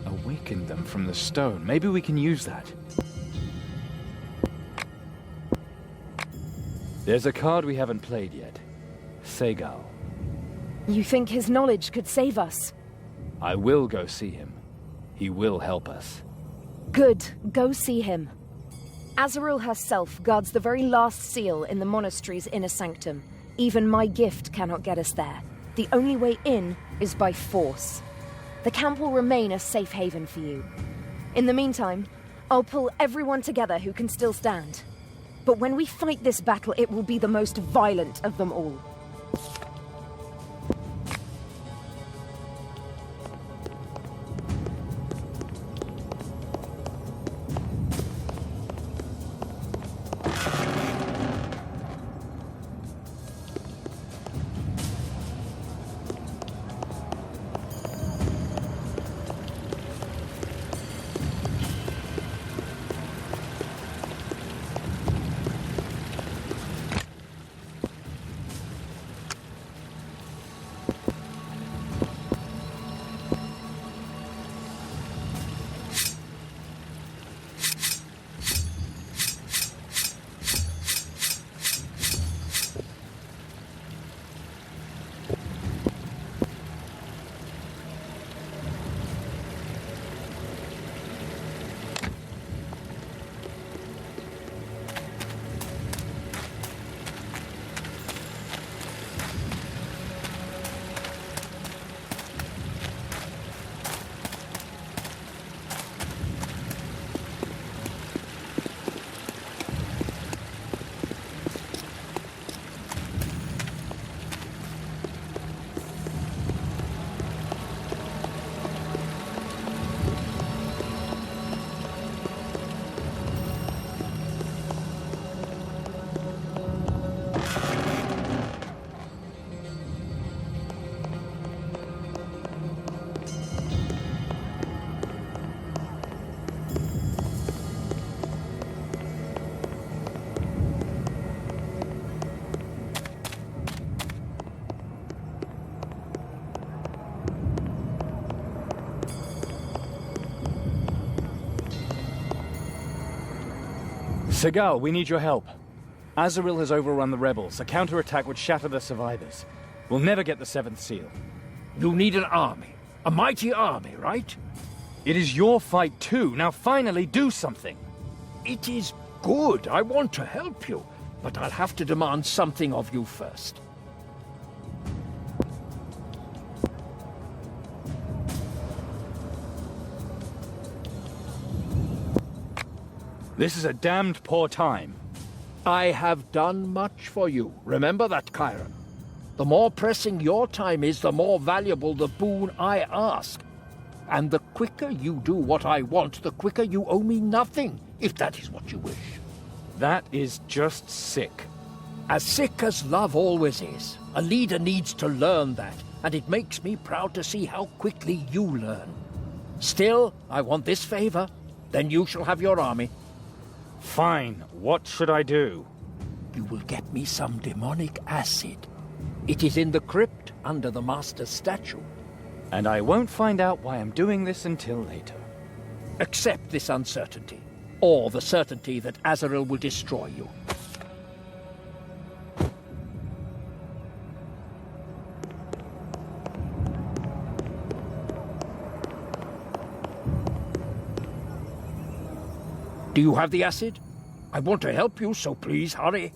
awakened them from the stone. Maybe we can use that. There's a card we haven't played yet. Segal. You think his knowledge could save us? I will go see him. He will help us. Good. Go see him. Azaril herself guards the very last seal in the monastery's inner sanctum. Even my gift cannot get us there. The only way in is by force. The camp will remain a safe haven for you. In the meantime, I'll pull everyone together who can still stand. But when we fight this battle, it will be the most violent of them all. Segal, we need your help. Azaril has overrun the rebels. A counterattack would shatter the survivors. We'll never get the seventh seal. You need an army. A mighty army, right? It is your fight too. Now finally do something. It is good. I want to help you. But I'll have to demand something of you first. This is a damned poor time. I have done much for you. Remember that, Cairon. The more pressing your time is, the more valuable the boon I ask. And the quicker you do what I want, the quicker you owe me nothing, if that is what you wish. That is just sick. As sick as love always is. A leader needs to learn that, and it makes me proud to see how quickly you learn. Still, I want this favor. Then you shall have your army. Fine. What should I do? You will get me some demonic acid. It is in the crypt under the Master's statue. And I won't find out why I'm doing this until later. Accept this uncertainty, or the certainty that Azaril will destroy you. Do you have the acid? I want to help you, so please hurry.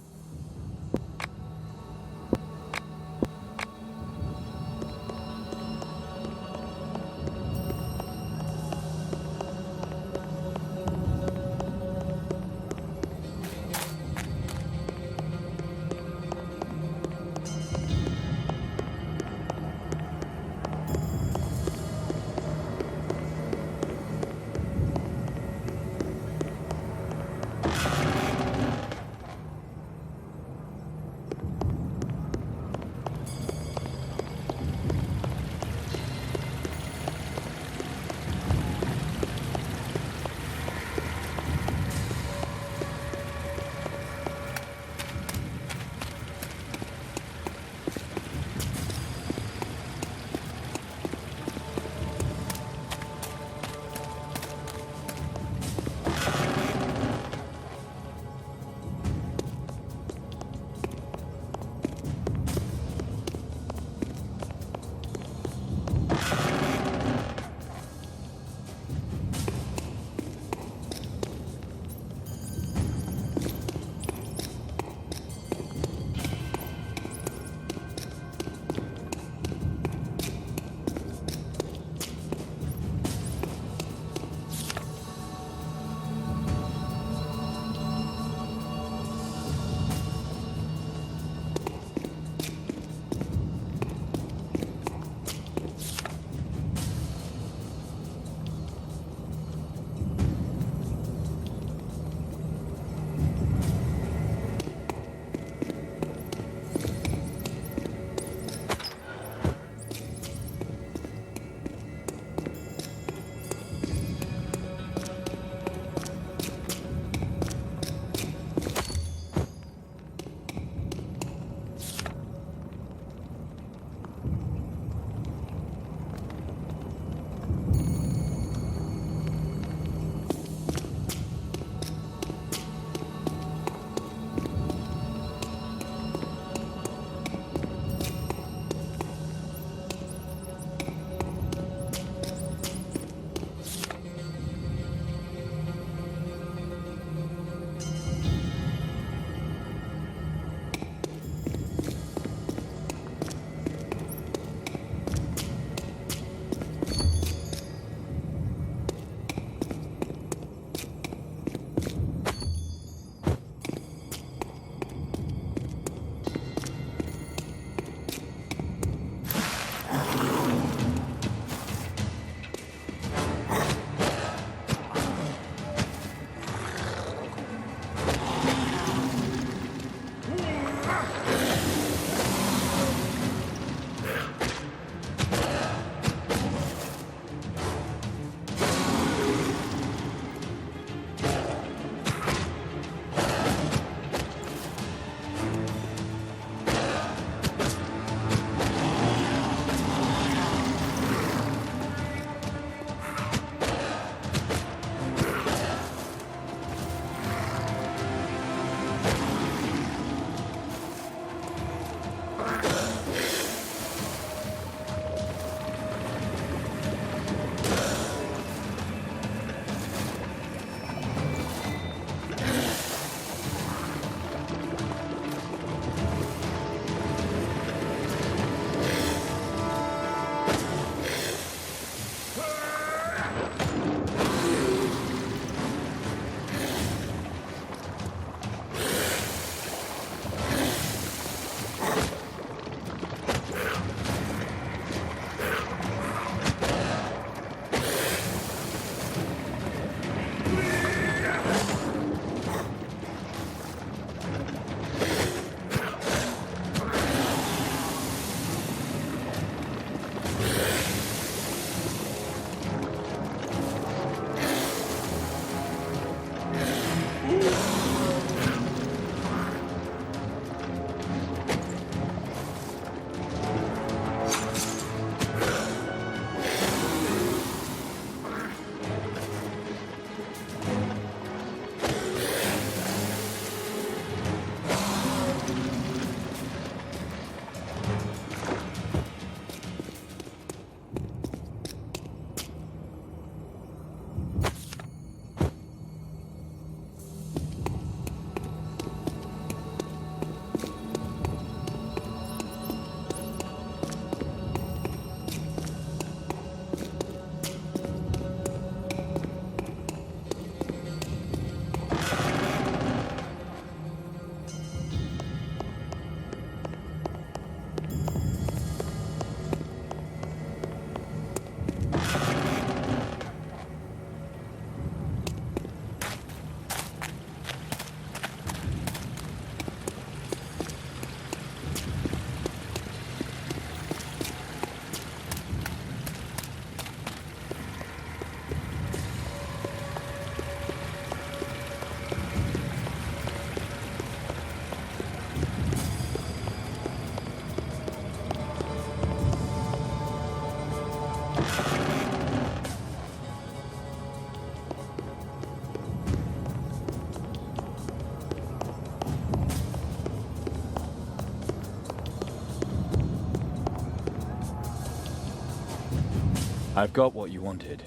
I've got what you wanted.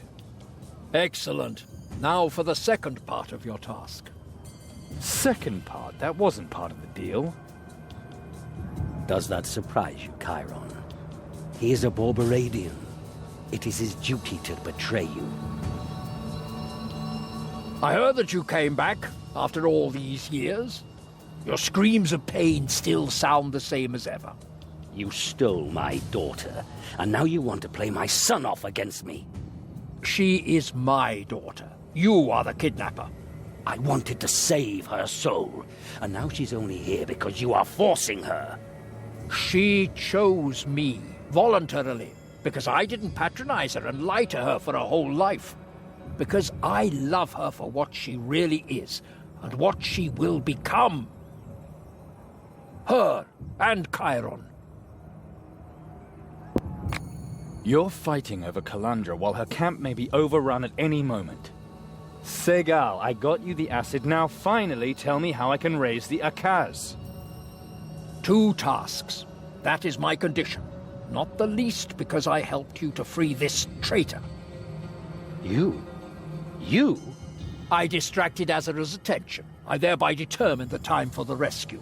Excellent. Now for the second part of your task. Second part? That wasn't part of the deal. Does that surprise you, Cairon? He is a Borberadian. It is his duty to betray you. I heard that you came back after all these years. Your screams of pain still sound the same as ever. You stole my daughter, and now you want to play my son off against me. She is my daughter. You are the kidnapper. I wanted to save her soul, and now she's only here because you are forcing her. She chose me, voluntarily, because I didn't patronize her and lie to her for her whole life. Because I love her for what she really is, and what she will become. Her and Cairon. You're fighting over Calandra while her camp may be overrun at any moment. Segal, I got you the acid. Now finally tell me how I can raise the Akaz. 2 tasks. That is my condition. Not the least because I helped you to free this traitor. You? You? I distracted Azaril's attention. I thereby determined the time for the rescue.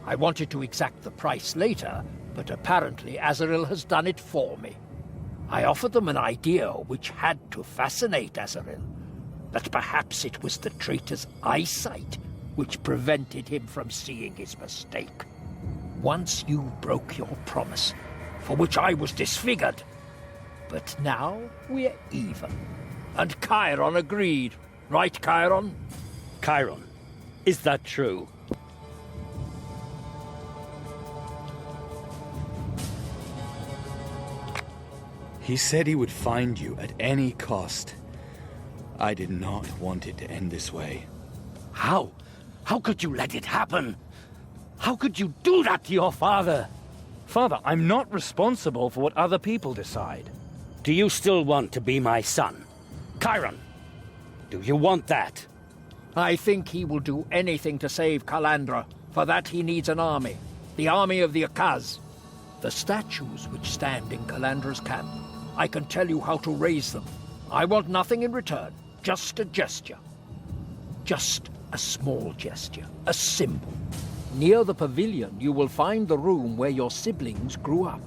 I wanted to exact the price later, but apparently Azaril has done it for me. I offered them an idea which had to fascinate Azaril. That perhaps it was the traitor's eyesight which prevented him from seeing his mistake. Once you broke your promise, for which I was disfigured. But now we're even. And Cairon agreed. Right, Cairon? Cairon, is that true? He said he would find you at any cost. I did not want it to end this way. How? How could you let it happen? How could you do that to your father? Father, I'm not responsible for what other people decide. Do you still want to be my son? Cairon, do you want that? I think he will do anything to save Calandra. For that he needs an army. The army of the Akaz. The statues which stand in Calandra's camp. I can tell you how to raise them. I want nothing in return. Just a gesture. Just a small gesture. A symbol. Near the pavilion, you will find the room where your siblings grew up.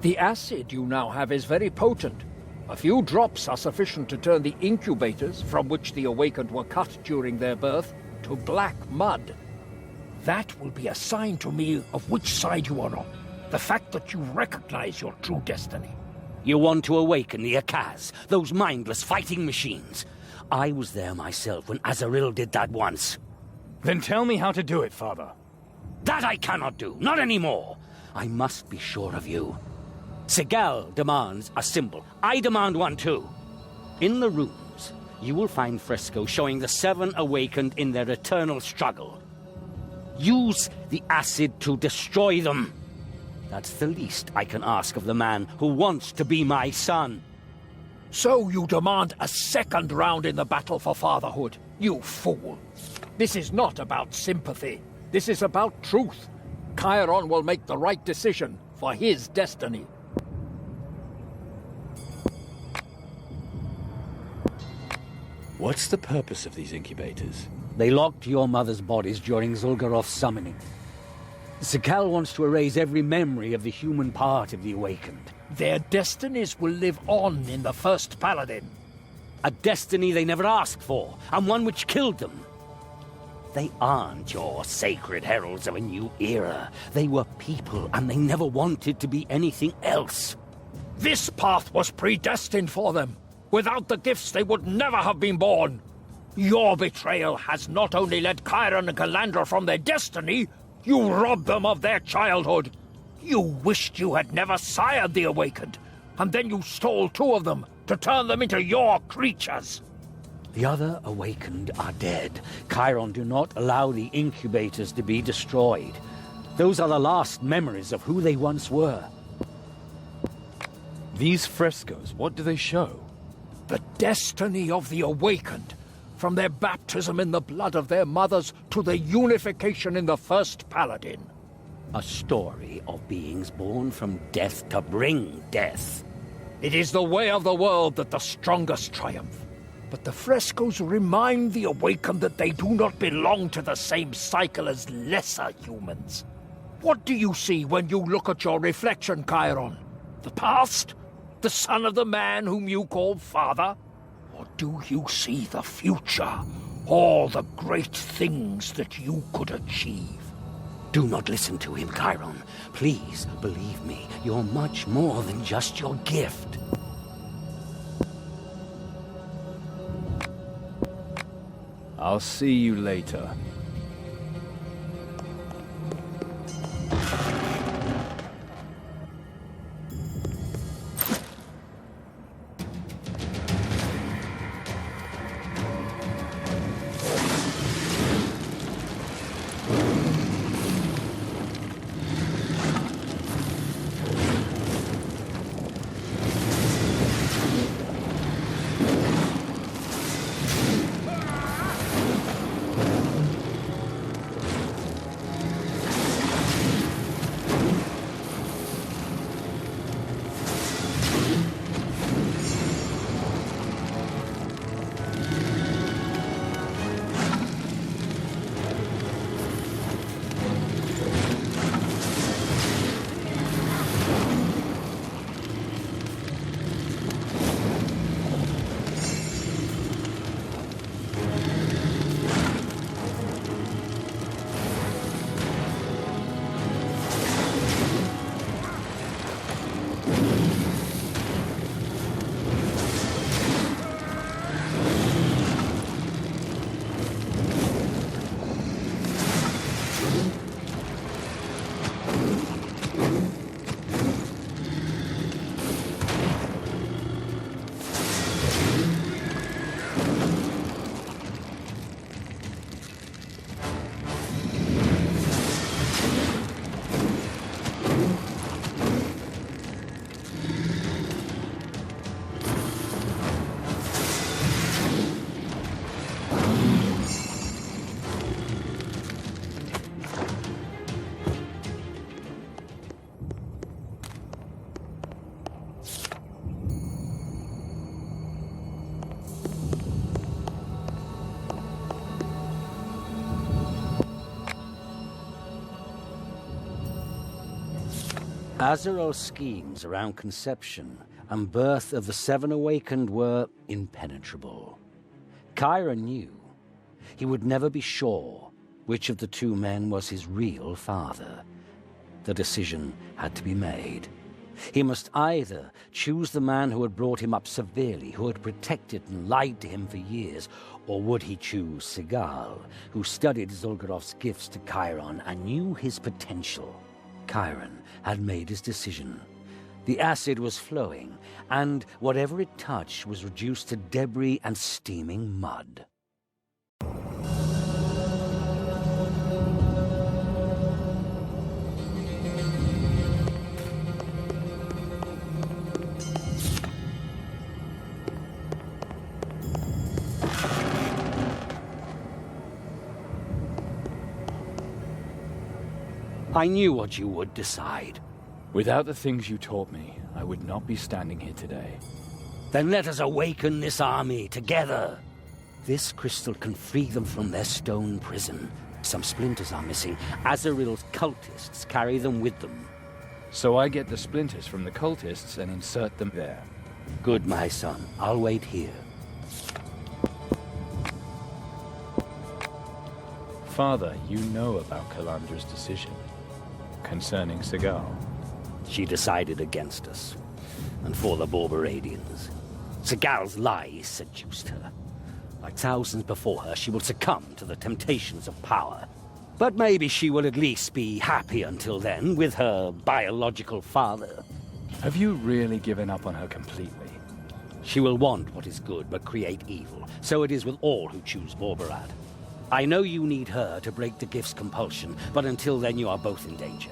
The acid you now have is very potent. A few drops are sufficient to turn the incubators, from which the awakened were cut during their birth, to black mud. That will be a sign to me of which side you are on. The fact that you recognize your true destiny. You want to awaken the Akaz, those mindless fighting machines. I was there myself when Azaril did that once. Then tell me how to do it, Father. That I cannot do, not anymore. I must be sure of you. Segal demands a symbol. I demand one too. In the rooms, you will find frescoes showing the 7 awakened in their eternal struggle. Use the acid to destroy them. That's the least I can ask of the man who wants to be my son. So you demand a second round in the battle for fatherhood, you fool. This is not about sympathy. This is about truth. Cairon will make the right decision for his destiny. What's the purpose of these incubators? They locked your mother's bodies during Zhulgaroth's summoning. Segal wants to erase every memory of the human part of the awakened. Their destinies will live on in the first Paladin. A destiny they never asked for, and one which killed them. They aren't your sacred heralds of a new era. They were people, and they never wanted to be anything else. This path was predestined for them. Without the gifts, they would never have been born. Your betrayal has not only led Cairon and Calandra from their destiny, you robbed them of their childhood. You wished you had never sired the Awakened, and then you stole 2 of them to turn them into your creatures. The other Awakened are dead. Cairon do not allow the incubators to be destroyed. Those are the last memories of who they once were. These frescoes, what do they show? The destiny of the Awakened, from their baptism in the blood of their mothers to their unification in the first Paladin. A story of beings born from death to bring death. It is the way of the world that the strongest triumph. But the frescoes remind the awakened that they do not belong to the same cycle as lesser humans. What do you see when you look at your reflection, Cairon? The past? The son of the man whom you call father? Or do you see the future? All the great things that you could achieve? Do not listen to him, Cairon. Please, believe me, you're much more than just your gift. I'll see you later. Azaril's schemes around conception and birth of the Seven Awakened were impenetrable. Cairon knew he would never be sure which of the two men was his real father. The decision had to be made. He must either choose the man who had brought him up severely, who had protected and lied to him for years, or would he choose Segal, who studied Zhulgaroth's gifts to Cairon and knew his potential? Cairon had made his decision. The acid was flowing, and whatever it touched was reduced to debris and steaming mud. I knew what you would decide. Without the things you taught me, I would not be standing here today. Then let us awaken this army together. This crystal can free them from their stone prison. Some splinters are missing. Azaril's cultists carry them with them. So I get the splinters from the cultists and insert them there. Good, my son. I'll wait here. Father, you know about Calandra's decision concerning Segal. She decided against us, and for the Borberadians. Segal's lies seduced her. Like thousands before her, she will succumb to the temptations of power. But maybe she will at least be happy until then with her biological father. Have you really given up on her completely? She will want what is good but create evil. So it is with all who choose Borberad. I know you need her to break the gift's compulsion, but until then you are both in danger.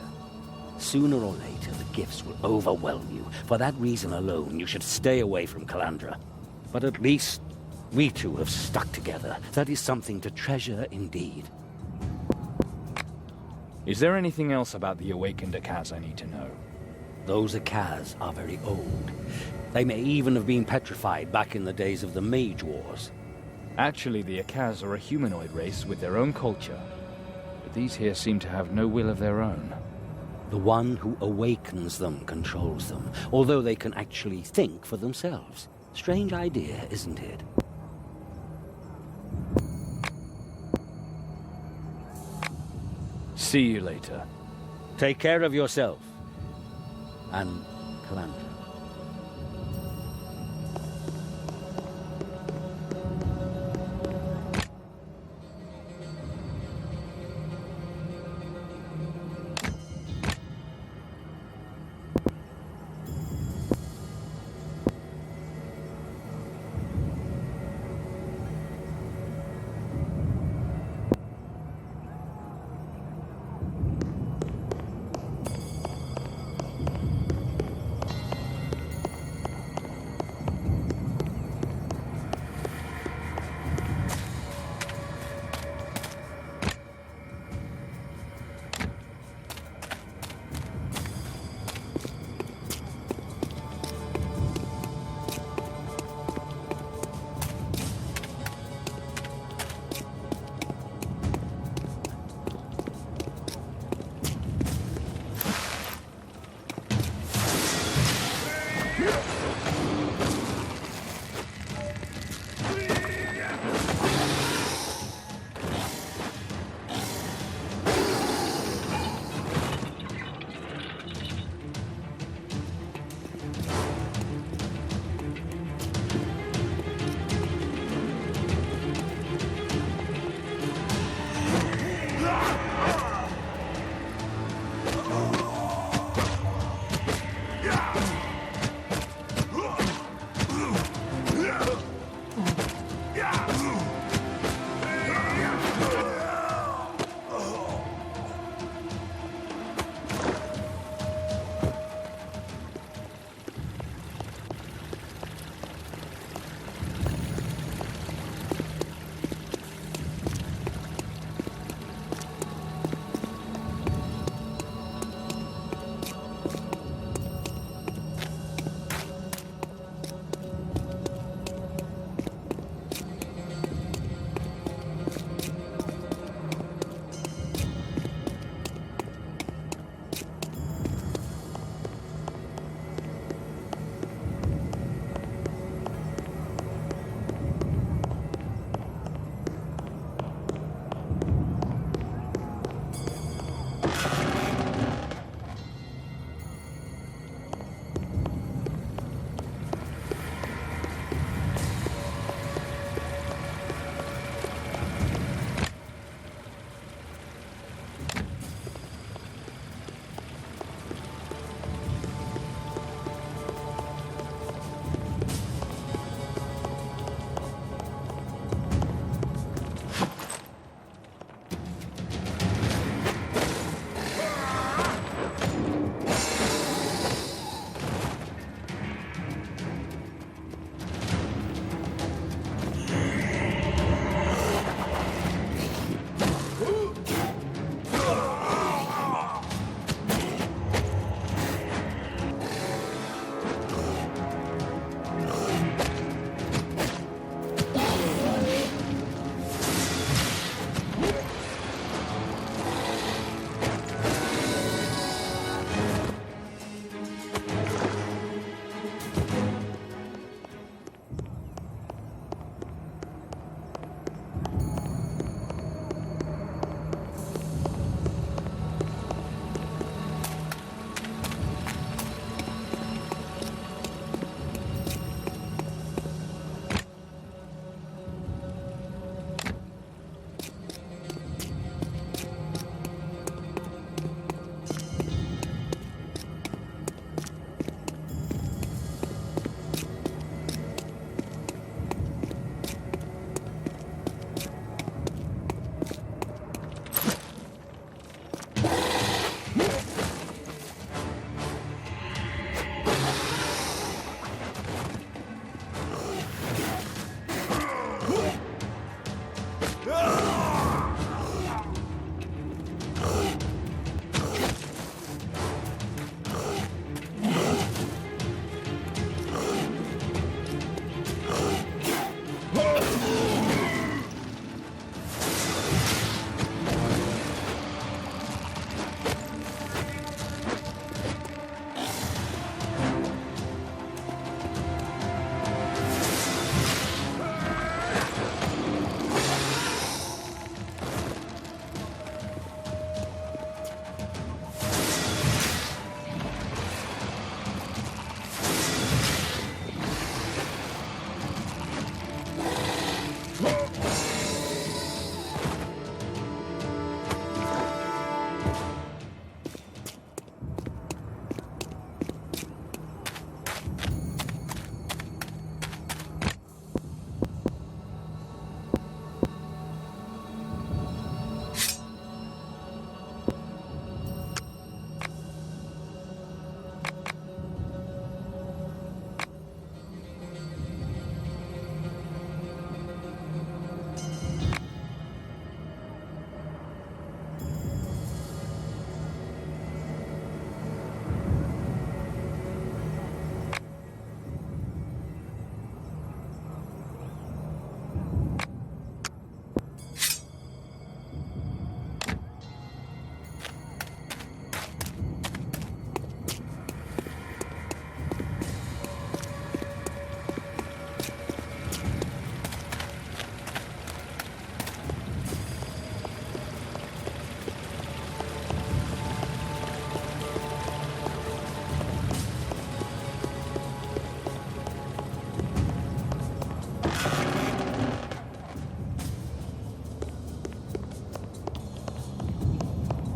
Sooner or later, the gifts will overwhelm you. For that reason alone, you should stay away from Calandra. But at least we two have stuck together. That is something to treasure indeed. Is there anything else about the awakened Akaz I need to know? Those Akaz are very old. They may even have been petrified back in the days of the Mage Wars. Actually, the Akaz are a humanoid race with their own culture. But these here seem to have no will of their own. The one who awakens them controls them, although they can actually think for themselves. Strange idea, isn't it? See you later. Take care of yourself. And Calandra.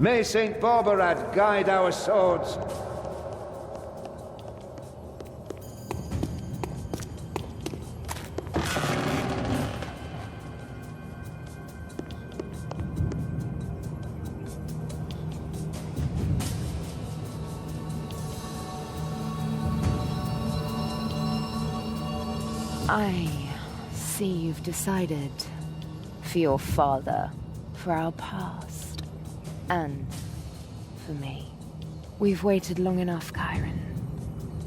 May Saint Barbarad guide our swords. I see you've decided for your father, for our past, and for me. We've waited long enough, Cairon.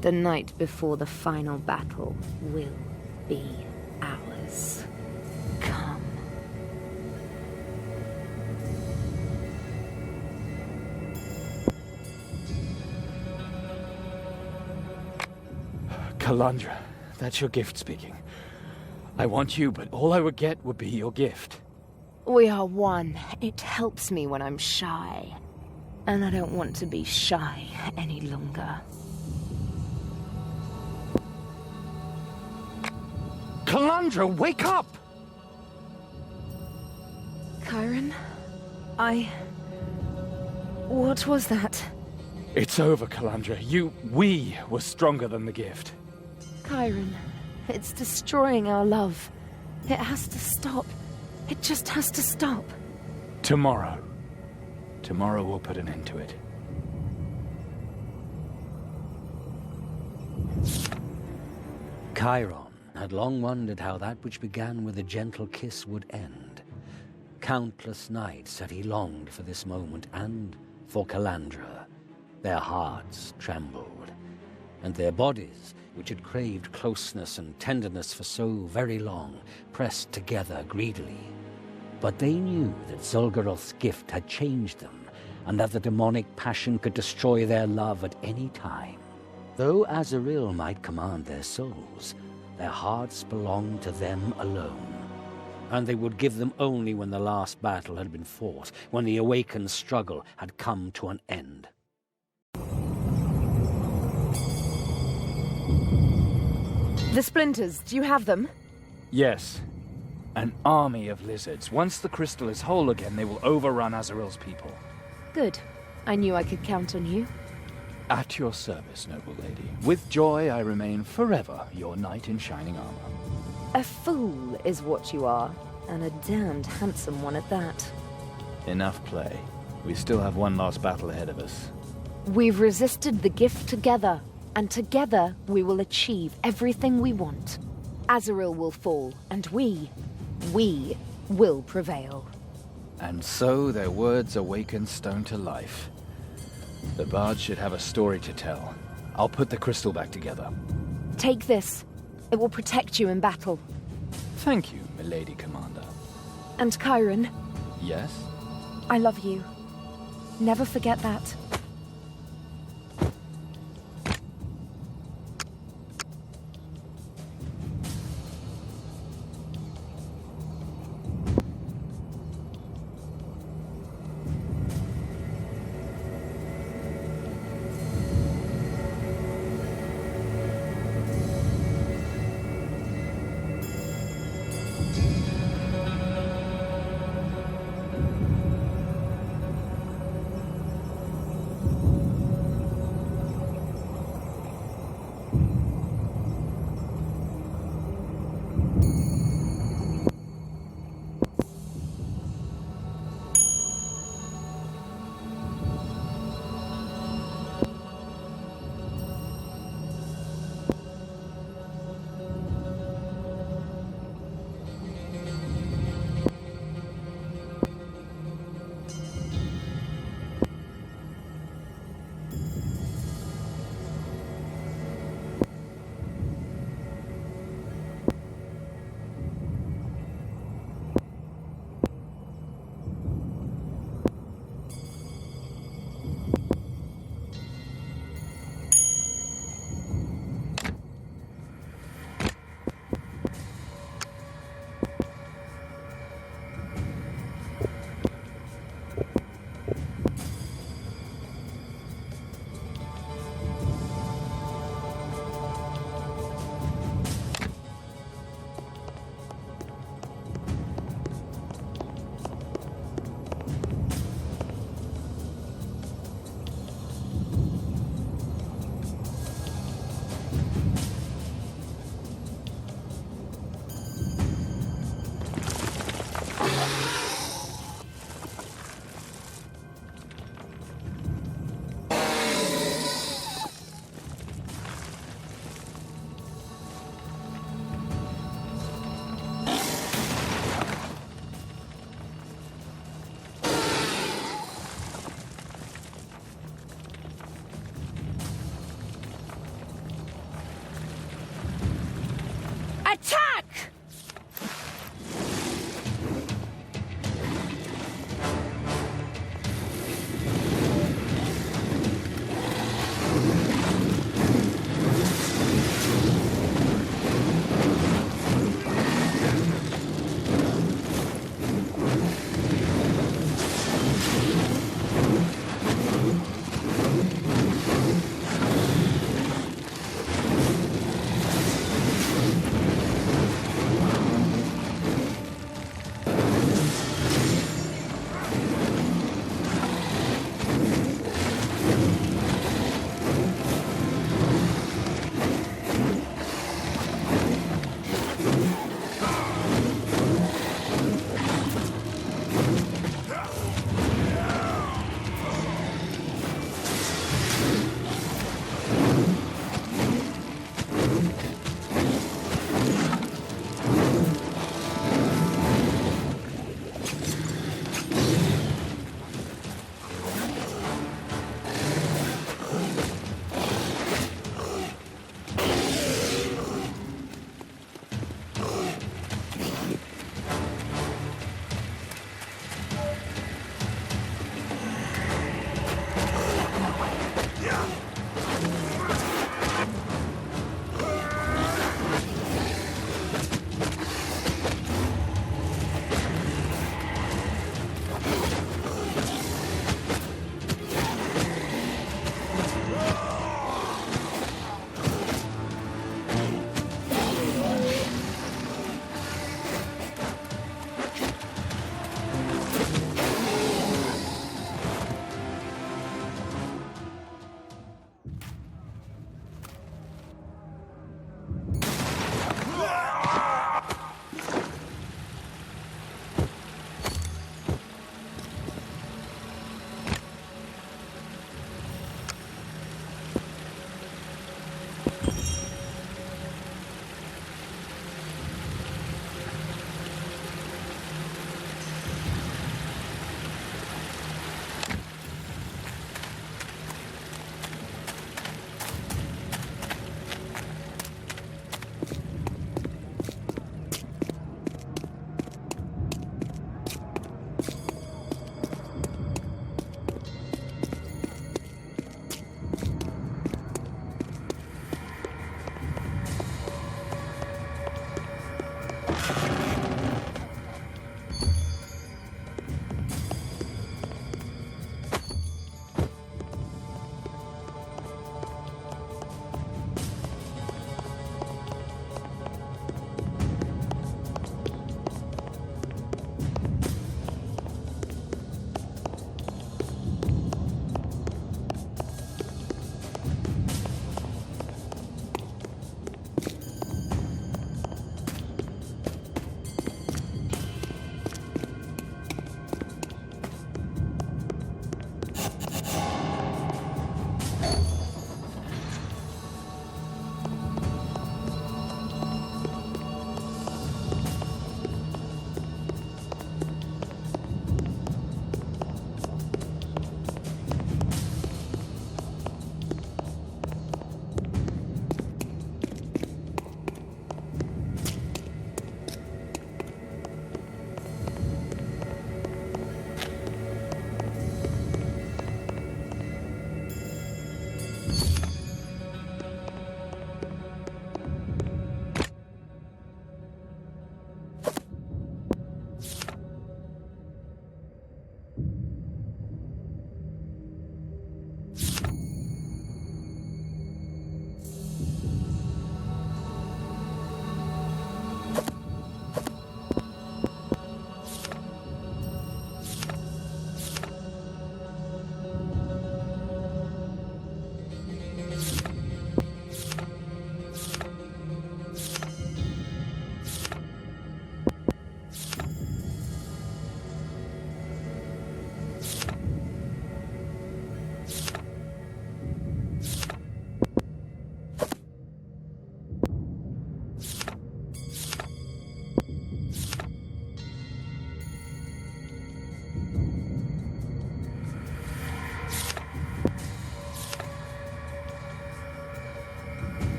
The night before the final battle will be ours. Come. Calandra, that's your gift speaking. I want you, but all I would get would be your gift. We are one. It helps me when I'm shy. And I don't want to be shy any longer. Calandra, wake up! Cairon? What was that? It's over, Calandra. We were stronger than the gift. Cairon, it's destroying our love. It has to stop. It just has to stop. Tomorrow. Tomorrow we'll put an end to it. Cairon had long wondered how that which began with a gentle kiss would end. Countless nights had he longed for this moment, and for Calandra. Their hearts trembled, and their bodies, which had craved closeness and tenderness for so very long, pressed together greedily. But they knew that Zhulgaroth's gift had changed them, and that the demonic passion could destroy their love at any time. Though Azaril might command their souls, their hearts belonged to them alone, and they would give them only when the last battle had been fought, when the awakened struggle had come to an end. The splinters, do you have them? Yes. An army of lizards. Once the crystal is whole again, they will overrun Azaril's people. Good. I knew I could count on you. At your service, noble lady. With joy, I remain forever your knight in shining armor. A fool is what you are, and a damned handsome one at that. Enough play. We still have one last battle ahead of us. We've resisted the gift together, and together we will achieve everything we want. Azaril will fall, and we will prevail. And so their words awaken stone to life. The bard should have a story to tell. I'll put the crystal back together. Take this. It will protect you in battle. Thank you, milady commander. And Cairon, Yes? I love you. Never forget that.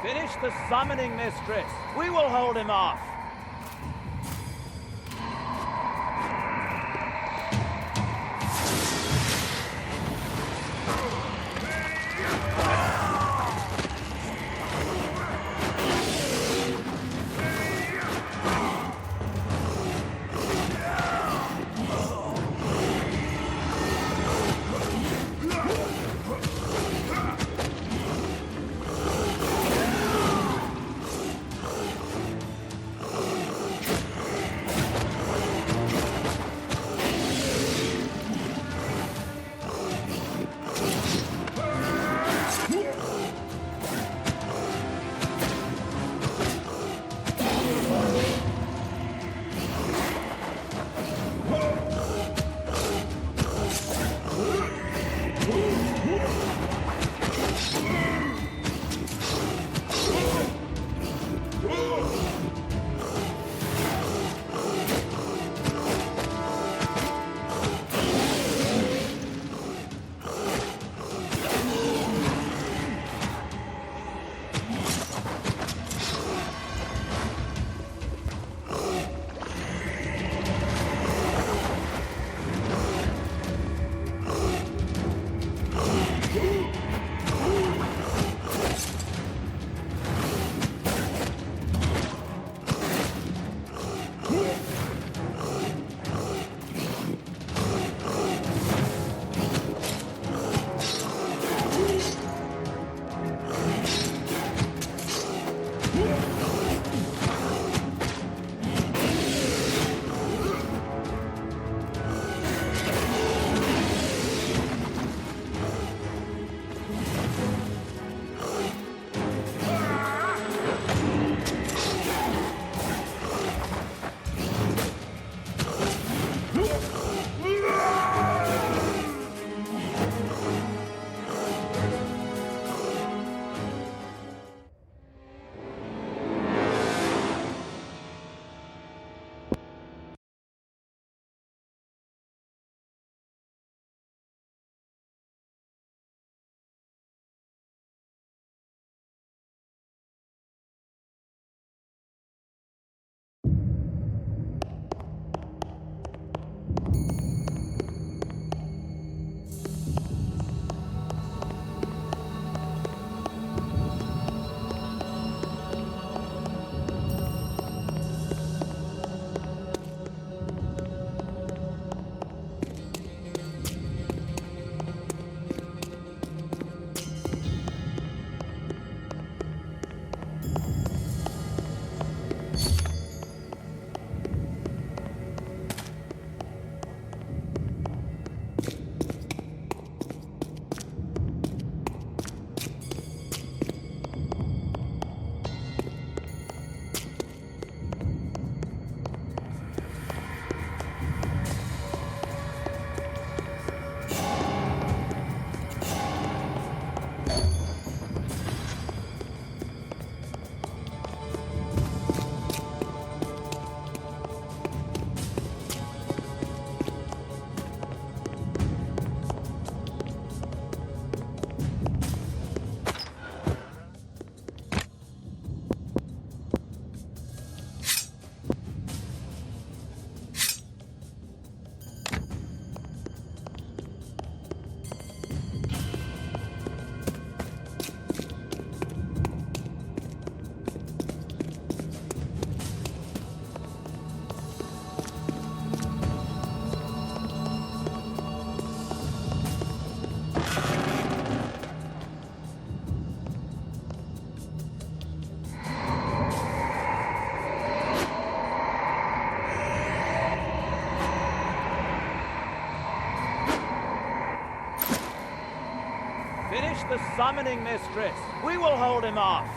Finish the summoning, mistress. We will hold him off. Finish the summoning, mistress. We will hold him off.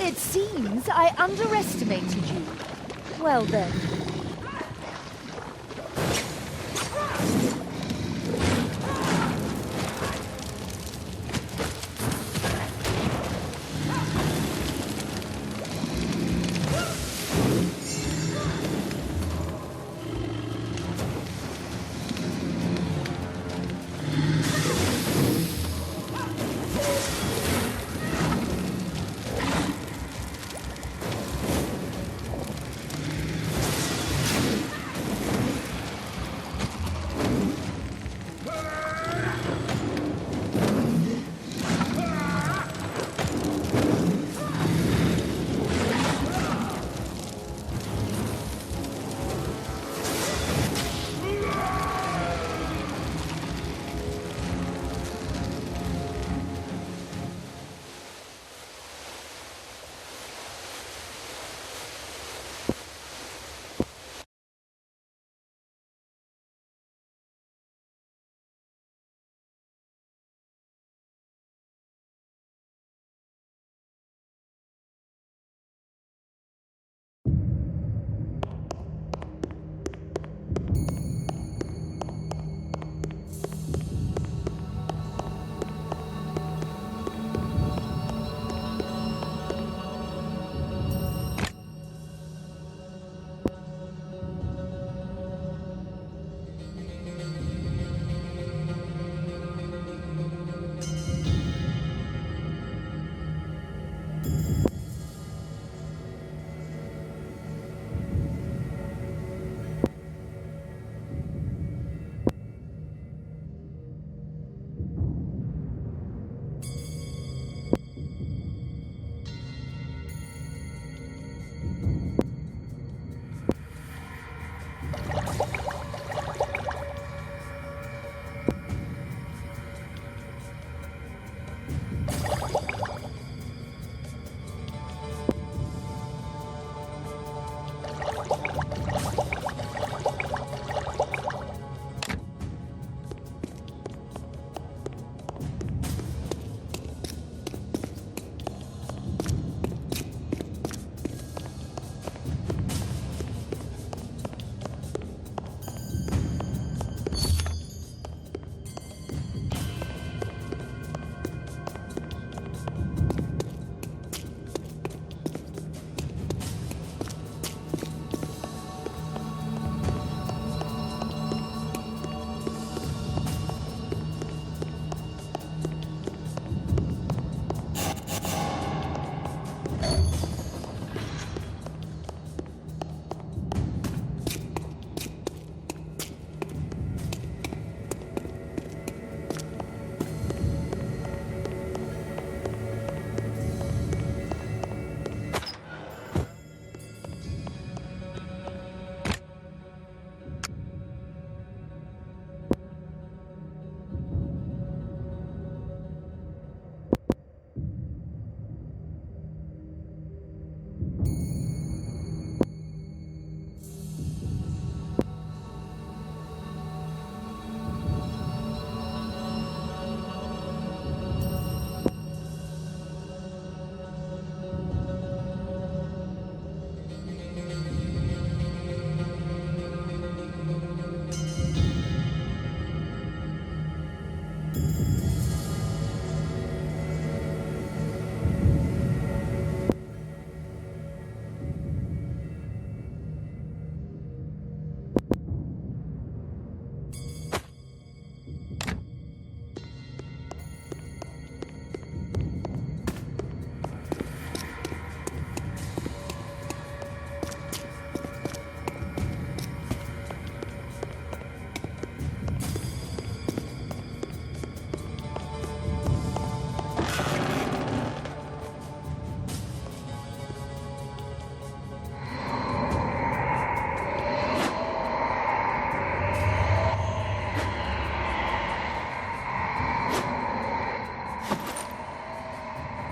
It seems I underestimated you. Well then.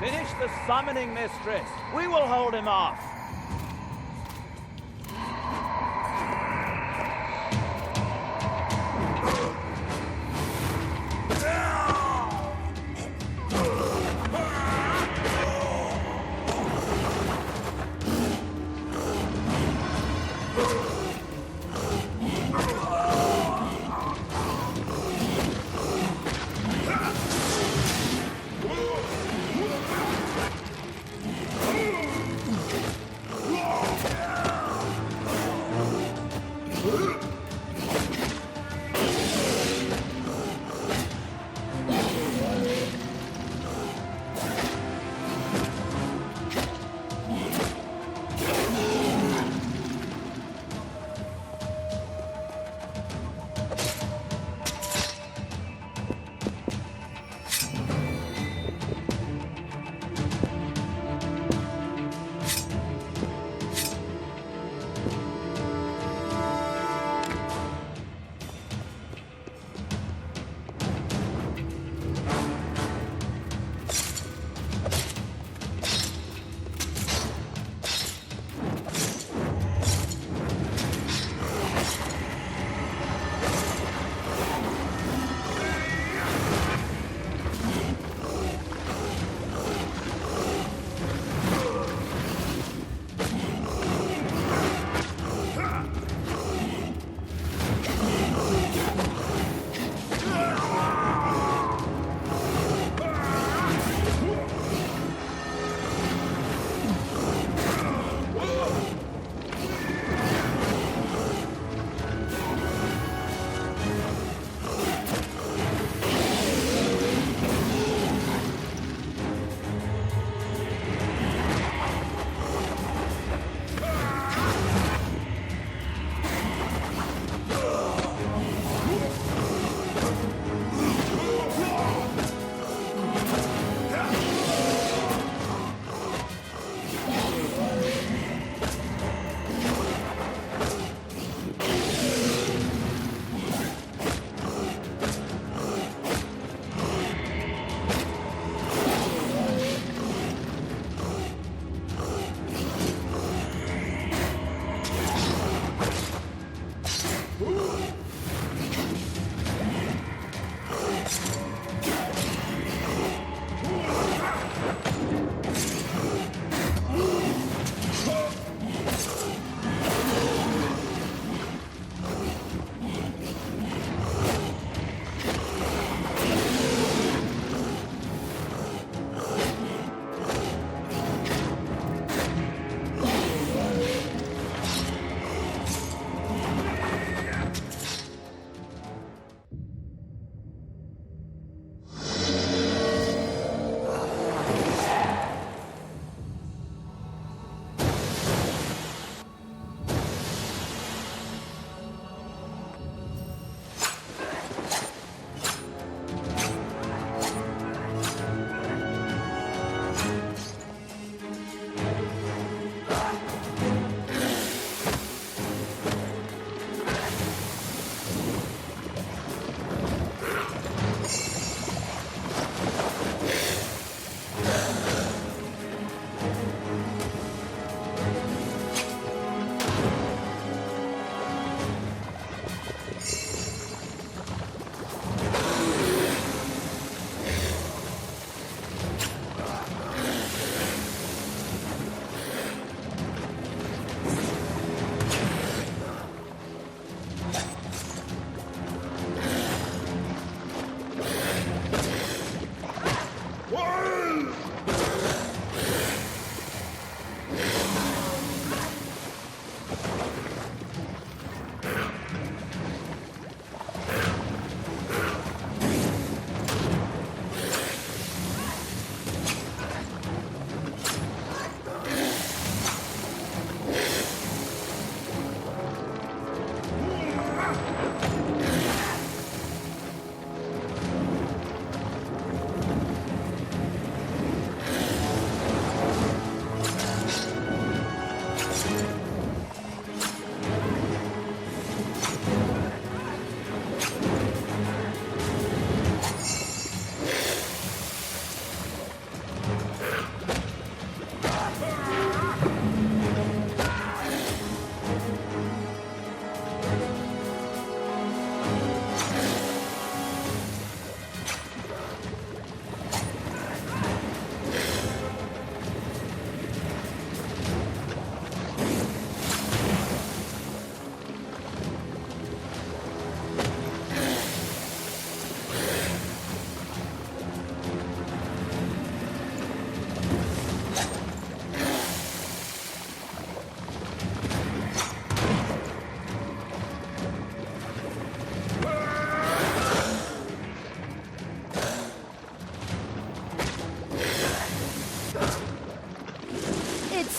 Finish the summoning, mistress. We will hold him off.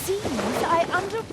seems I under...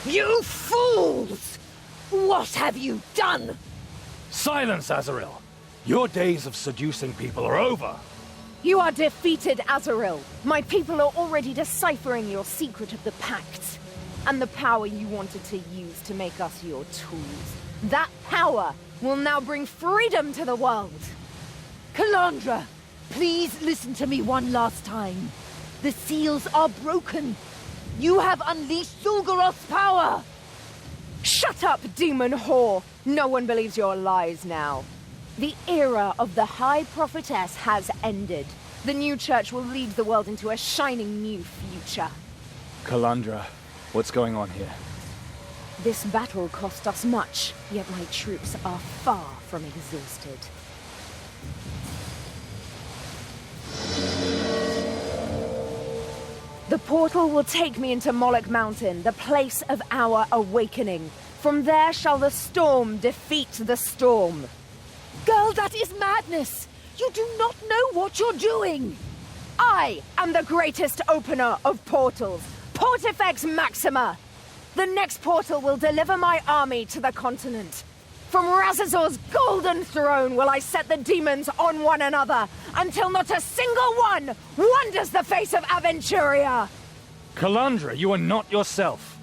You fools! What have you done? Silence, Azaril! Your days of seducing people are over! You are defeated, Azaril. My people are already deciphering your secret of the Pact, and the power you wanted to use to make us your tools. That power will now bring freedom to the world. Calandra, please listen to me one last time. The seals are broken. You have unleashed Zhulgaroth's power! Shut up, demon whore! No one believes your lies now. The era of the High Prophetess has ended. The new church will lead the world into a shining new future. Calandra, what's going on here? This battle cost us much, yet my troops are far from exhausted. The portal will take me into Moloch Mountain, the place of our awakening. From there shall the storm defeat the storm. Girl, that is madness! You do not know what you're doing! I am the greatest opener of portals, Portifex Maxima! The next portal will deliver my army to the continent. From Razazor's golden throne will I set the demons on one another, until not a single one wanders the face of Aventuria! Calandra, you are not yourself.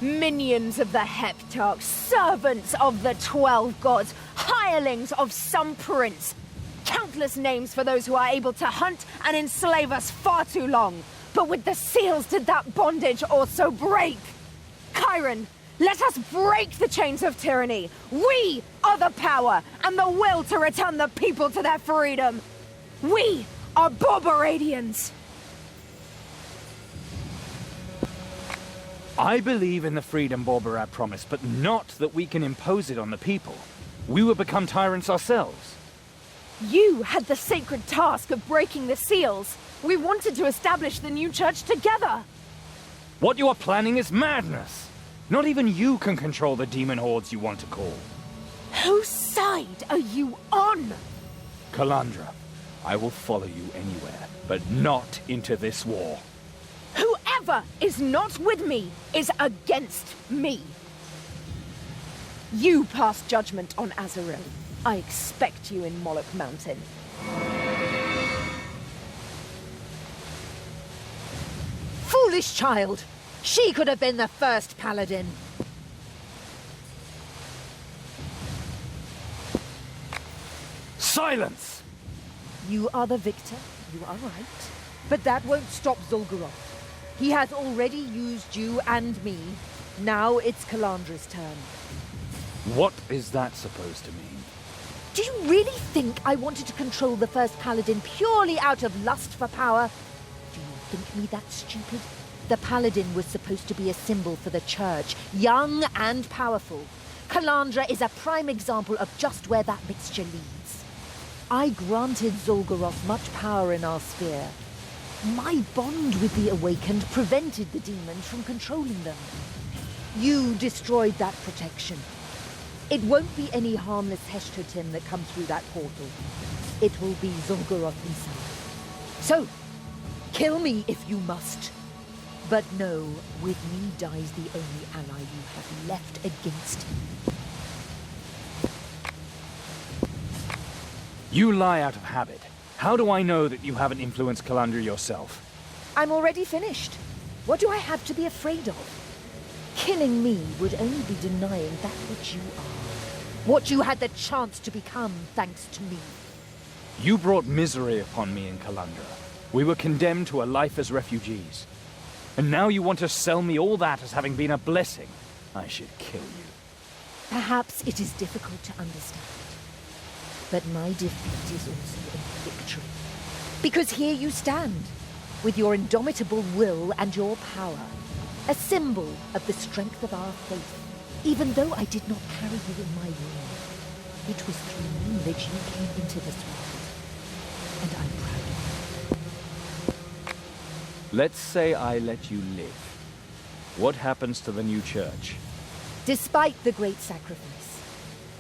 Minions of the Heptarch, servants of the 12 gods, hirelings of some prince. Countless names for those who are able to hunt and enslave us far too long. But with the seals did that bondage also break. Cairon, Let us break the chains of tyranny! We are the power and the will to return the people to their freedom! We are Borboradians! I believe in the freedom Borborad promised, but not that we can impose it on the people. We will become tyrants ourselves. You had the sacred task of breaking the seals. We wanted to establish the new church together. What you are planning is madness. Not even you can control the demon hordes you want to call. Whose side are you on? Calandra, I will follow you anywhere, but not into this war. Whoever is not with me is against me. You pass judgment on Azaril. I expect you in Moloch Mountain. Foolish child! She could have been the first paladin. Silence! You are the victor, you are right. But that won't stop Zhulgaroth. He has already used you and me. Now it's Calandra's turn. What is that supposed to mean? Do you really think I wanted to control the first paladin purely out of lust for power? Do you think me that stupid? The paladin was supposed to be a symbol for the church, young and powerful. Calandra is a prime example of just where that mixture leads. I granted Zhulgaroth much power in our sphere. My bond with the Awakened prevented the demons from controlling them. You destroyed that protection. It won't be any harmless Heshtotim that comes through that portal. It will be Zhulgaroth himself. So, kill me if you must. But no, with me dies the only ally you have left against him. You lie out of habit. How do I know that you haven't influenced Calandra yourself? I'm already finished. What do I have to be afraid of? Killing me would only be denying that which you are. What you had the chance to become thanks to me. You brought misery upon me in Calandra. We were condemned to a life as refugees. And now you want to sell me all that as having been a blessing. I should kill you. Perhaps it is difficult to understand. But my defeat is also a victory. Because here you stand, with your indomitable will and your power. A symbol of the strength of our faith. Even though I did not carry you in my womb, it was through me that you came into this world. And I'm proud of you. Let's say I let you live. What happens to the new church? Despite the great sacrifice,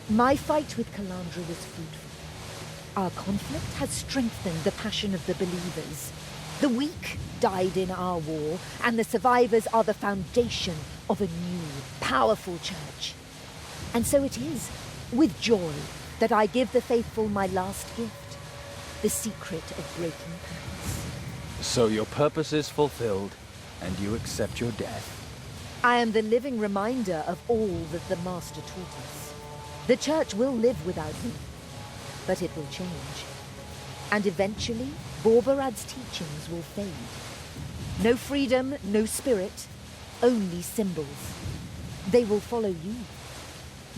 my fight with Calandra was fruitful. Our conflict has strengthened the passion of the believers. The weak died in our war, and the survivors are the foundation of a new, powerful church. And so it is, with joy, that I give the faithful my last gift, the secret of breaking pants. So your purpose is fulfilled, and you accept your death. I am the living reminder of all that the Master taught us. The church will live without me, but it will change. And eventually, Borborad's teachings will fade. No freedom, no spirit, only symbols. They will follow you.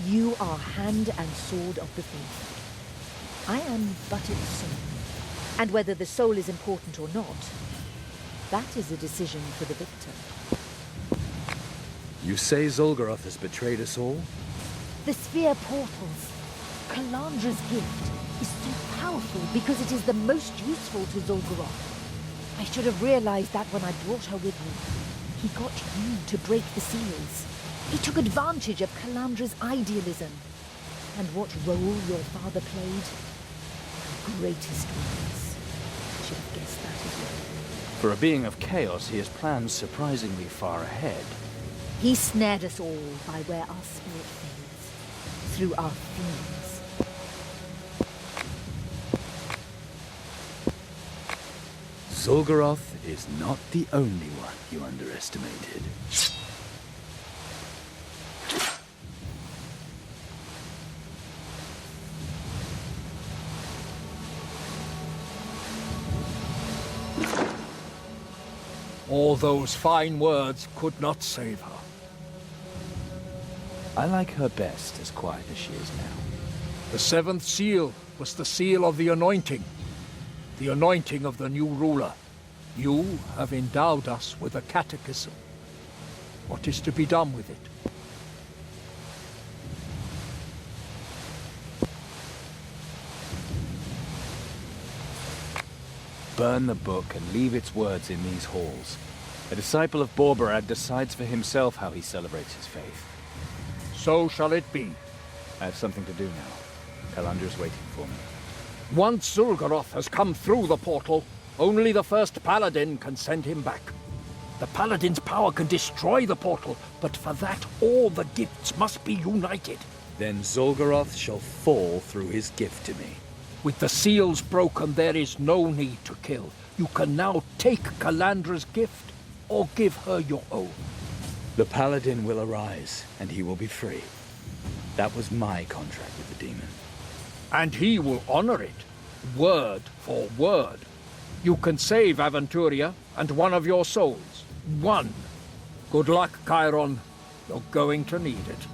You are hand and sword of the faith. I am but its soul. And whether the soul is important or not, that is a decision for the victor. You say Zhulgaroth has betrayed us all? The sphere portals. Calandra's gift is so powerful because it is the most useful to Zhulgaroth. I should have realized that when I brought her with me. He got you to break the seals. He took advantage of Calandra's idealism. And what role your father played? The greatest weakness. I should have guessed that as well. For a being of chaos, he has plans surprisingly far ahead. He snared us all by where our spirit fades, through our feelings. Zhulgaroth is not the only one you underestimated. All those fine words could not save her. I like her best as quiet as she is now. The seventh seal was the seal of the anointing of the new ruler. You have endowed us with a catechism. What is to be done with it? Burn the book and leave its words in these halls. A disciple of Borbarad decides for himself how he celebrates his faith. So shall it be. I have something to do now. Calandra's waiting for me. Once Zhulgaroth has come through the portal, only the first paladin can send him back. The paladin's power can destroy the portal, but for that all the gifts must be united. Then Zhulgaroth shall fall through his gift to me. With the seals broken, there is no need to kill. You can now take Calandra's gift, or give her your own. The paladin will arise, and he will be free. That was my contract with the demon. And he will honor it, word for word. You can save Aventuria and one of your souls. One. Good luck, Cairon. You're going to need it.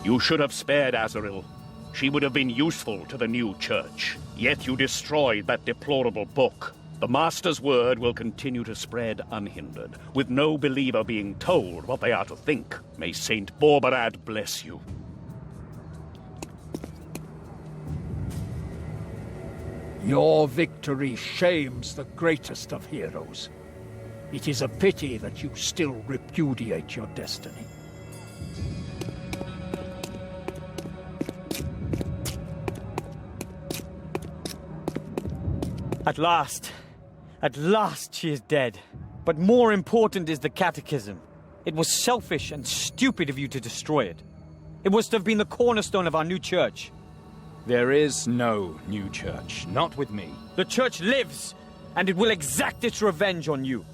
You should have spared Azaril. She would have been useful to the new church. Yet you destroyed that deplorable book. The Master's word will continue to spread unhindered, with no believer being told what they are to think. May Saint Borbarad bless you. Your victory shames the greatest of heroes. It is a pity that you still repudiate your destiny. At last she is dead. But more important is the Catechism. It was selfish and stupid of you to destroy it. It was to have been the cornerstone of our new church. There is no new church, not with me. The church lives, and it will exact its revenge on you.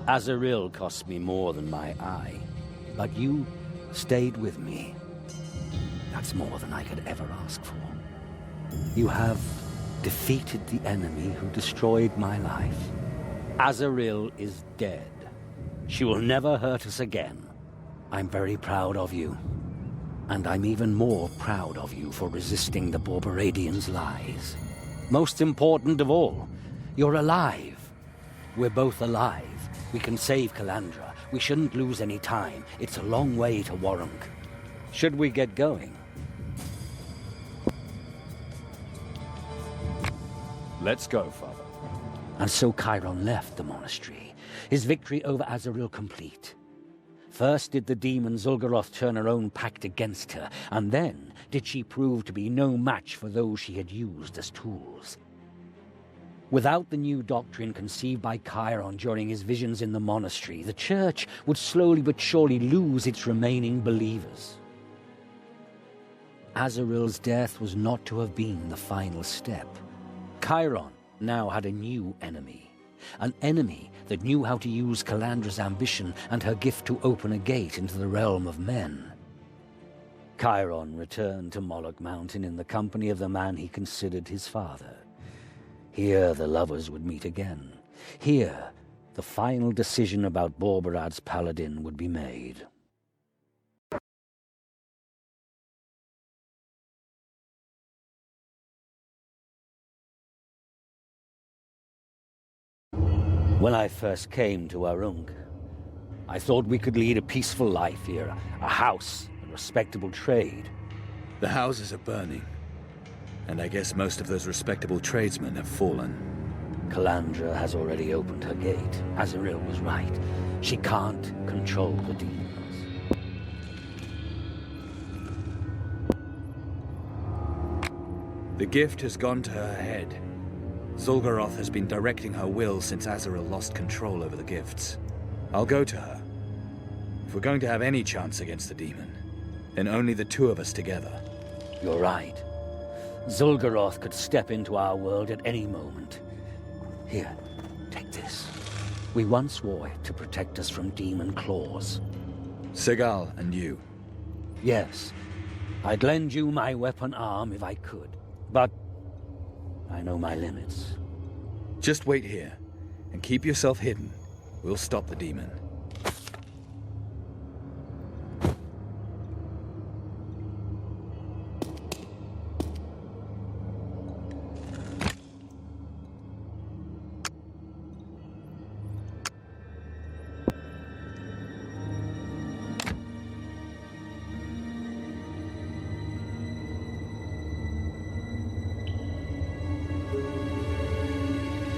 Azaril cost me more than my eye, but you stayed with me. That's more than I could ever ask for. You have defeated the enemy who destroyed my life. Azaril is dead. She will never hurt us again. I'm very proud of you. And I'm even more proud of you for resisting the Borbaradians' lies. Most important of all, you're alive. We're both alive. We can save Calandra. We shouldn't lose any time. It's a long way to Warunk. Should we get going? Let's go, Father. And so Cairon left the monastery, his victory over Azaril complete. First did the demon Zhulgaroth turn her own pact against her, and then did she prove to be no match for those she had used as tools. Without the new doctrine conceived by Cairon during his visions in the monastery, the Church would slowly but surely lose its remaining believers. Azaril's death was not to have been the final step. Cairon now had a new enemy. An enemy that knew how to use Calandra's ambition and her gift to open a gate into the realm of men. Cairon returned to Moloch Mountain in the company of the man he considered his father. Here the lovers would meet again. Here, the final decision about Borberad's paladin would be made. When I first came to Arung, I thought we could lead a peaceful life here, a house, a respectable trade. The houses are burning, and I guess most of those respectable tradesmen have fallen. Calandra has already opened her gate. Azaril was right. She can't control the demons. The gift has gone to her head. Zhulgaroth has been directing her will since Azaril lost control over the gifts. I'll go to her. If we're going to have any chance against the demon, then only the two of us together. You're right. Zhulgaroth could step into our world at any moment. Here, take this. We once wore it to protect us from demon claws. Segal and you? Yes. I'd lend you my weapon arm if I could, but I know my limits. Just wait here, and keep yourself hidden. We'll stop the demon.